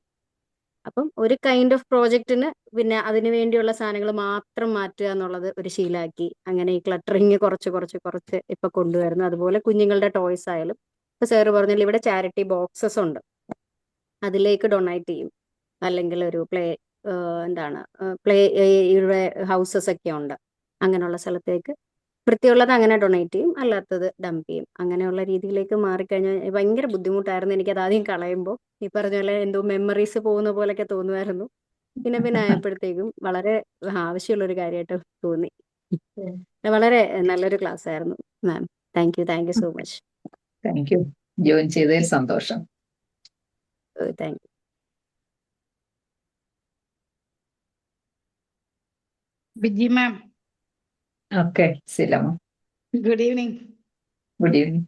അപ്പം ഒരു കൈൻഡ് ഓഫ് പ്രോജക്റ്റിന് പിന്നെ അതിനു വേണ്ടിയുള്ള സാധനങ്ങൾ മാത്രം മാറ്റുക എന്നുള്ളത് ഒരു ശീലമാക്കി. അങ്ങനെ ഈ ക്ലട്ടറിങ് കുറച്ച് കുറച്ച് കുറച്ച് ഇപ്പൊ കൊണ്ടുവരുന്നു. അതുപോലെ കുഞ്ഞുങ്ങളുടെ ടോയ്സ് ആയാലും ഇപ്പൊ സാറ് പറഞ്ഞാൽ ഇവിടെ ചാരിറ്റി ബോക്സസ് ഉണ്ട്, അതിലേക്ക് ഡൊണേറ്റ് ചെയ്യും. അല്ലെങ്കിൽ ഒരു എന്താണ് പ്ലേ ഇവിടെ ഹൗസസ് ഒക്കെ ഉണ്ട്, അങ്ങനെയുള്ള സ്ഥലത്തേക്ക് വൃത്തിയുള്ളത് അങ്ങനെ ഡൊണേറ്റ് ചെയ്യും, അല്ലാത്തത് ഡംപ് ചെയ്യും. അങ്ങനെയുള്ള രീതിയിലേക്ക് മാറിക്കഴിഞ്ഞാൽ ഭയങ്കര ബുദ്ധിമുട്ടായിരുന്നു എനിക്കത് ആദ്യം കളയുമ്പോൾ. ഈ പറഞ്ഞ പോലെ എന്തോ മെമ്മറീസ് പോകുന്ന പോലെയൊക്കെ തോന്നുമായിരുന്നു. പിന്നെ ആയപ്പോഴത്തേക്കും വളരെ ആവശ്യമുള്ളൊരു കാര്യമായിട്ട് തോന്നി. വളരെ നല്ലൊരു ക്ലാസ് ആയിരുന്നു ma'am. Thank you so much. Thank you. Join ചെയ്തതിൽ സന്തോഷം. Thank you. Biji ma'am, okay. Silama, good evening. Good evening.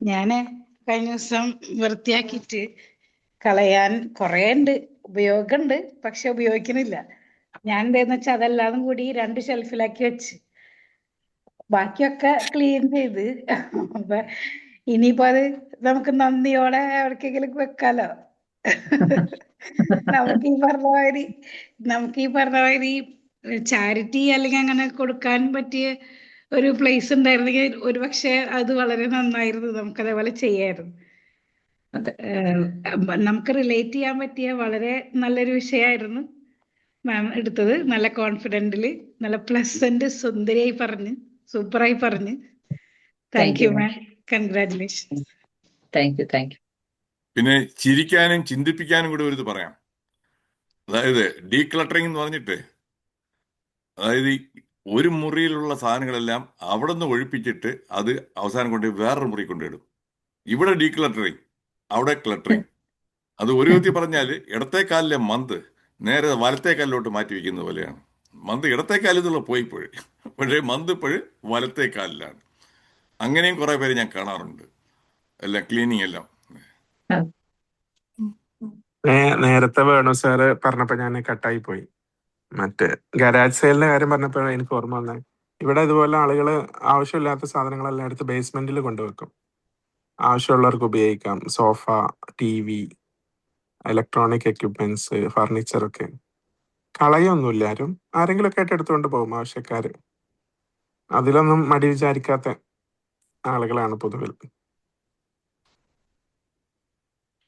ഞാന് കഴിഞ്ഞ ദിവസം വൃത്തിയാക്കിയിട്ട് കളയാൻ കുറേ ഉണ്ട്, ഉപയോഗമുണ്ട്, പക്ഷെ ഉപയോഗിക്കുന്നില്ല. ഞാൻ എന്താന്ന് വെച്ചാൽ അതെല്ലാം കൂടി 2 ഷെൽഫിലാക്കി വെച്ച് ബാക്കിയൊക്കെ ക്ലീൻ ചെയ്ത്. അപ്പൊ ഇനിയിപ്പോ അത് നമുക്ക് നന്ദിയോടെ എവിടേക്കെങ്കിലും വെക്കാലോ. നമുക്ക് ഈ പറഞ്ഞ മാതിരി ചാരിറ്റി അല്ലെങ്കിൽ അങ്ങനെ കൊടുക്കാൻ പറ്റിയ ഒരു പ്ലേസ് ഉണ്ടായിരുന്നെങ്കിൽ ഒരു പക്ഷെ അത് വളരെ നന്നായിരുന്നു, നമുക്ക് അതേപോലെ ചെയ്യായിരുന്നു. അതെ. നമുക്ക് റിലേറ്റ് ചെയ്യാൻ പറ്റിയ വളരെ നല്ലൊരു വിഷയമായിരുന്നു മാം എടുത്തത്. നല്ല കോൺഫിഡന്റില്, നല്ല പ്ലസന്റ്, സുന്ദരിയായി പറഞ്ഞ്, സൂപ്പറായി പറഞ്ഞ്. Thank you ma'am, congratulation. Thank you, thank U. പിന്നെ ചിരിക്കാനും ചിന്തിപ്പിക്കാനും കൂടെ ഒരു ഇത് പറയാം. അതായത് ഡീക്ലട്ടറിങ് എന്ന് പറഞ്ഞിട്ട്, അതായത് ഒരു മുറിയിലുള്ള സാധനങ്ങളെല്ലാം അവിടെ നിന്ന് ഒഴിപ്പിച്ചിട്ട് അത് അവസാനം കൊണ്ട് വേറൊരു മുറി കൊണ്ടിടും. ഇവിടെ ഡീക്ലട്ടറിങ്, അവിടെ ക്ലട്ടറിങ്. അത് ഒരു വിധത്തിൽ പറഞ്ഞാൽ ഇടത്തേക്കാലിലെ മന്ത് നേരെ വലത്തേക്കാലിലോട്ട് മാറ്റി വയ്ക്കുന്ന പോലെയാണ്. മന്ത് ഇടത്തേക്കാലിൽ നിന്നുള്ള പോയിപ്പോഴ്, പക്ഷേ മന്ത് ഇപ്പോഴ് വലത്തേക്കാലിലാണ്. അങ്ങനെയും കുറെ പേര് ഞാൻ കാണാറുണ്ട്, എല്ലാം ക്ലീനിങ് എല്ലാം. നേരത്തെ വേണു സാറ് പറഞ്ഞപ്പോ ഞാൻ കട്ടായി പോയി. മറ്റേ ഗരാജ് സെയിലിന്റെ കാര്യം പറഞ്ഞപ്പോഴാണ് എനിക്ക് ഓർമ്മ വന്നത്. ഇവിടെ ഇതുപോലെ ആളുകൾ ആവശ്യമില്ലാത്ത സാധനങ്ങളെല്ലാം എടുത്ത് ബേസ്മെന്റിൽ കൊണ്ടുവെക്കും. ആവശ്യമുള്ളവർക്ക് ഉപയോഗിക്കാം. Sofa, TV, electronic equipments, furniture ഒക്കെ കളയൊന്നുമില്ല ആരും. ആരെങ്കിലും ഒക്കെ ആയിട്ട് എടുത്തുകൊണ്ട് പോകും ആവശ്യക്കാര്. അതിലൊന്നും മടി വിചാരിക്കാത്ത ആളുകളാണ് പൊതുവിൽ.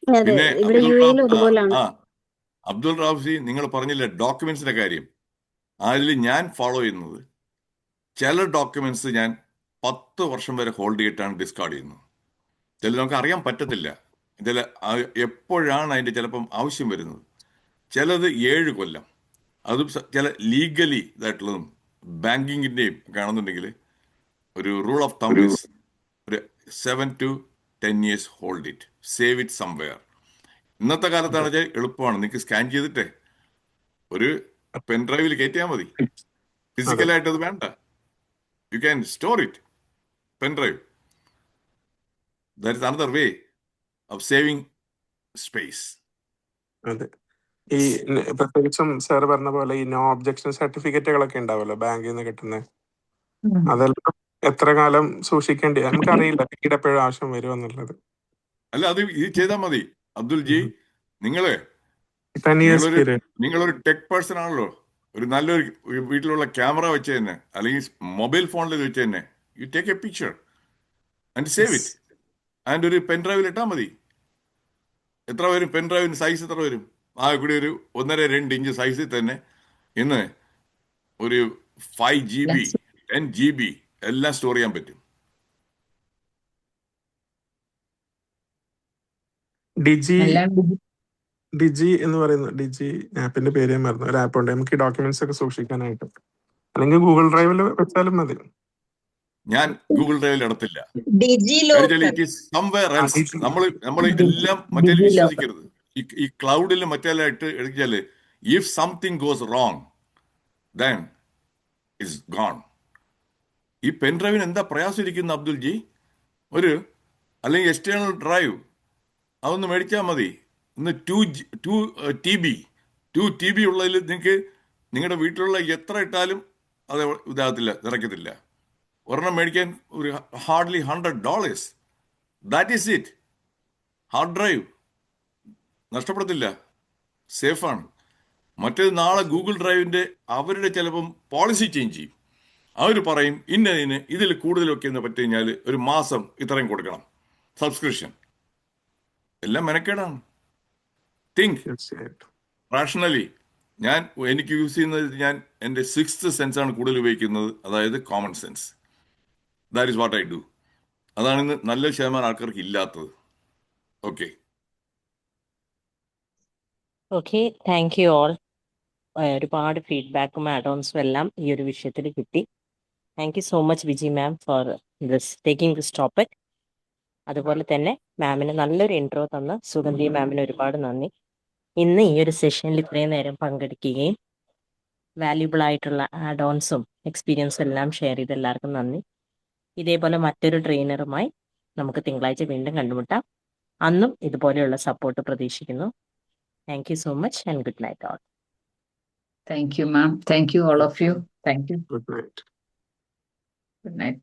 അതെ, പിന്നെ ഇവിടെ UAE അതുപോലാണ്. അബ്ദുൾ റാഫി, നിങ്ങൾ പറഞ്ഞില്ലേ ഡോക്യുമെന്റ്സിന്റെ കാര്യം, അതിൽ ഞാൻ ഫോളോ ചെയ്യുന്നത്, ചില ഡോക്യുമെന്റ്സ് ഞാൻ 10 വർഷം വരെ ഹോൾഡ് ചെയ്തിട്ടാണ് ഡിസ്കാർഡ് ചെയ്യുന്നത്. ചില നമുക്ക് അറിയാൻ പറ്റത്തില്ല, ചില എപ്പോഴാണ് അതിന്റെ ചിലപ്പം ആവശ്യം വരുന്നത്. ചിലത് 7 കൊല്ലം, അതും ചില ലീഗലി ഇതായിട്ടുള്ളതും ബാങ്കിങ്ങിന്റെയും ഒക്കെ ആണെന്നുണ്ടെങ്കിൽ ഒരു റൂൾ ഓഫ് തമ്പ് ഈസ് ഒരു 7 to 10 years hold it, save it somewhere. ഇന്നത്തെ കാലത്താണ് വെച്ചാൽ എളുപ്പമാണ്, നിങ്ങൾക്ക് സ്കാൻ ചെയ്തിട്ട് ഒരു പെൻഡ്രൈവിൽ കയറ്റിയാൽ മതി. ഫിസിക്കലായിട്ട് അത് വേണ്ട, you can store it pen drive. That is another way of saving space. അതെ, ഈ പ്രത്യേകിച്ചും സാർ പറഞ്ഞ പോലെ ഈ നോ ഒബ്ജക്ഷൻ സർട്ടിഫിക്കറ്റുകളൊക്കെ ഉണ്ടാവുമല്ലോ ബാങ്കിൽ നിന്ന് കിട്ടുന്നത്. അതെല്ലാം എത്ര കാലം സൂക്ഷിക്കേണ്ടി നമുക്കറിയില്ല പിന്നീട് എപ്പോഴും ആവശ്യം വരുമെന്നുള്ളത്. അല്ല, അത് ഇത് ചെയ്താൽ മതി അബ്ദുൽ ജി. നിങ്ങള് 10 years നിങ്ങളൊരു period. നിങ്ങളൊരു ടെക് പേഴ്സൺ ആണല്ലോ. ഒരു നല്ലൊരു വീട്ടിലുള്ള ക്യാമറ വെച്ച് തന്നെ, അല്ലെങ്കിൽ മൊബൈൽ ഫോണിൽ വെച്ച് തന്നെ, you take A picture and save it, and ഒരു പെൻഡ്രൈവിൽ ഇട്ടാൽ മതി. എത്ര വരും പെൻഡ്രൈവിന് സൈസ്? എത്ര വരും? ആ കൂടി ഒരു 1.5-2 ഇഞ്ച് സൈസിൽ തന്നെ ഇന്ന് ഒരു 5 GB 10 GB എല്ലാം സ്റ്റോർ ചെയ്യാൻ പറ്റും. ഡിജി എന്ന് പറയുന്ന ഡിജി ആപ്പിന്റെ പേര് ഞാൻ മറന്നു. ഒരു ആപ്പ് ഉണ്ട് നമുക്ക് ഈ ഡോക്യുമെന്റ്സ് ഒക്കെ സൂക്ഷിക്കാനായിട്ട്. അല്ലെങ്കിൽ ഗൂഗിൾ ഡ്രൈവിൽ വെച്ചാലും മതി. ഞാൻ ഗൂഗിൾ ഡ്രൈവിൽ ഇടത്തില്ല. ഡിജി ഇറ്റ് ഈസ് സംവെയർ എൽസ്. നമ്മൾ എല്ലാം മറ്റേ വിശ്വസിക്കരുത്. ഈ ക്ലൗഡിൽ മറ്റെല്ലാം ഇട്ട് എടുക്കിയാല് if something goes wrong then it's gone. ഈ പെൻ ഡ്രൈവിന് എന്താ പ്രയാസം ഇരിക്കുന്ന അബ്ദുൽ ജി? അല്ലെങ്കിൽ എക്സ്റ്റേണൽ ഡ്രൈവ് അതൊന്ന് മേടിച്ചാൽ മതി. ഇന്ന് 2 TB ഉള്ളതിൽ നിങ്ങൾക്ക് നിങ്ങളുടെ വീട്ടിലുള്ള എത്ര ഇട്ടാലും അത് ഇതാകത്തില്ല, നിറയ്ക്കത്തില്ല. ഒരെണ്ണം മേടിക്കാൻ ഒരു hardly $100. That is it. Hard drive നഷ്ടപ്പെടത്തില്ല, സേഫാണ്. മറ്റേത് നാളെ ഗൂഗിൾ ഡ്രൈവിന്റെ അവരുടെ ചിലപ്പം പോളിസി ചേഞ്ച് ചെയ്യും. അവർ പറയും ഇന്നതിന് ഇതിൽ കൂടുതലൊക്കെ എന്ന് പറ്റി കഴിഞ്ഞാൽ ഒരു മാസം ഇത്രയും കൊടുക്കണം സബ്സ്ക്രിപ്ഷൻ. എല്ലാം മെനക്കേടാണ്. Think rationally. എനിക്ക് യൂസ് ചെയ്യുന്നത് ഞാൻ എൻ്റെ 6th സെൻസാണ് കൂടുതൽ ഉപയോഗിക്കുന്നത്, അതായത് common sense. That is what I do. അതാണ് ഇന്ന് നല്ല ശതമാനം ആൾക്കാർക്ക് ഇല്ലാത്തത്. Okay okay, thank you all. ഒരുപാട് ഫീഡ്ബാക്കും ആഡോൺസും എല്ലാം ഈ ഒരു വിഷയത്തിൽ കിട്ടി. Thank you so much Viji ma'am for taking this topic. അതുപോലെ തന്നെ മാമിന് നല്ലൊരു ഇൻട്രോ തന്ന സുഗന്ധി മാമിന് ഒരുപാട് നന്ദി. ഇന്ന് ഈ ഒരു സെഷനിൽ ഇത്രയും നേരം പങ്കെടുക്കുകയും വാല്യൂബിൾ ആയിട്ടുള്ള ആഡോൺസും എക്സ്പീരിയൻസും എല്ലാം ഷെയർ ചെയ്ത എല്ലാവർക്കും നന്ദി. ഇതേപോലെ മറ്റൊരു ട്രെയിനറുമായി നമുക്ക് തിങ്കളാഴ്ച വീണ്ടും കണ്ടുമുട്ടാം. അന്നും ഇതുപോലെയുള്ള സപ്പോർട്ട് പ്രതീക്ഷിക്കുന്നു. Thank you so much and good night all. Thank you ma'am. Thank you all of you. Thank you. Good night. Good night.